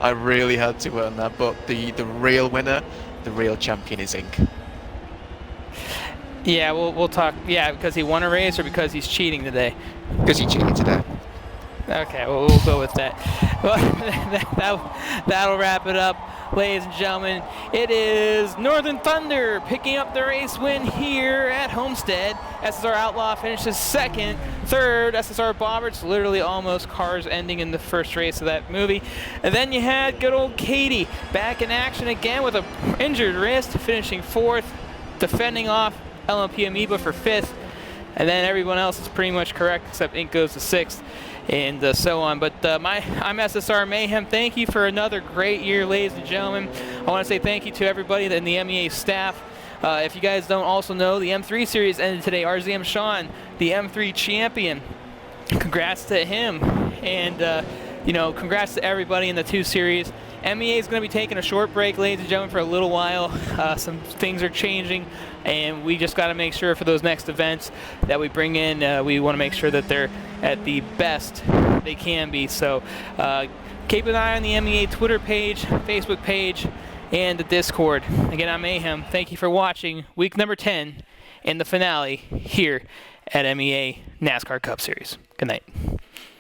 I really had to earn that. But the real winner, the real champion is Inc. Yeah, we'll talk. Yeah, because he won a race or because he's cheating today? Because he cheated today. Okay, well, we'll go with that. Well, that'll wrap it up, ladies and gentlemen. It is Northern Thunder picking up the race win here at Homestead. SSR Outlaw finishes second. Third, SSR Bobberts, literally almost cars ending in the first race of that movie. And then you had good old Katie back in action again with an injured wrist, finishing fourth, defending off LMP Amoeba for fifth. And then everyone else is pretty much correct except Inc. goes to sixth, and so on. But I'm SSR Mayhem. Thank you for another great year, ladies and gentlemen. I want to say thank you to everybody in the MEA staff. If you guys don't also know, the M3 series ended today. RZM Sean, the M3 champion. Congrats to him. And, you know, congrats to everybody in the 2 series. MEA is going to be taking a short break, ladies and gentlemen, for a little while. Some things are changing, and we just got to make sure for those next events that we bring in, we want to make sure that they're at the best they can be. So keep an eye on the MEA Twitter page, Facebook page, and the Discord. Again, I'm Mayhem. Thank you for watching week number 10 and the finale here at MEA NASCAR Cup Series. Good night.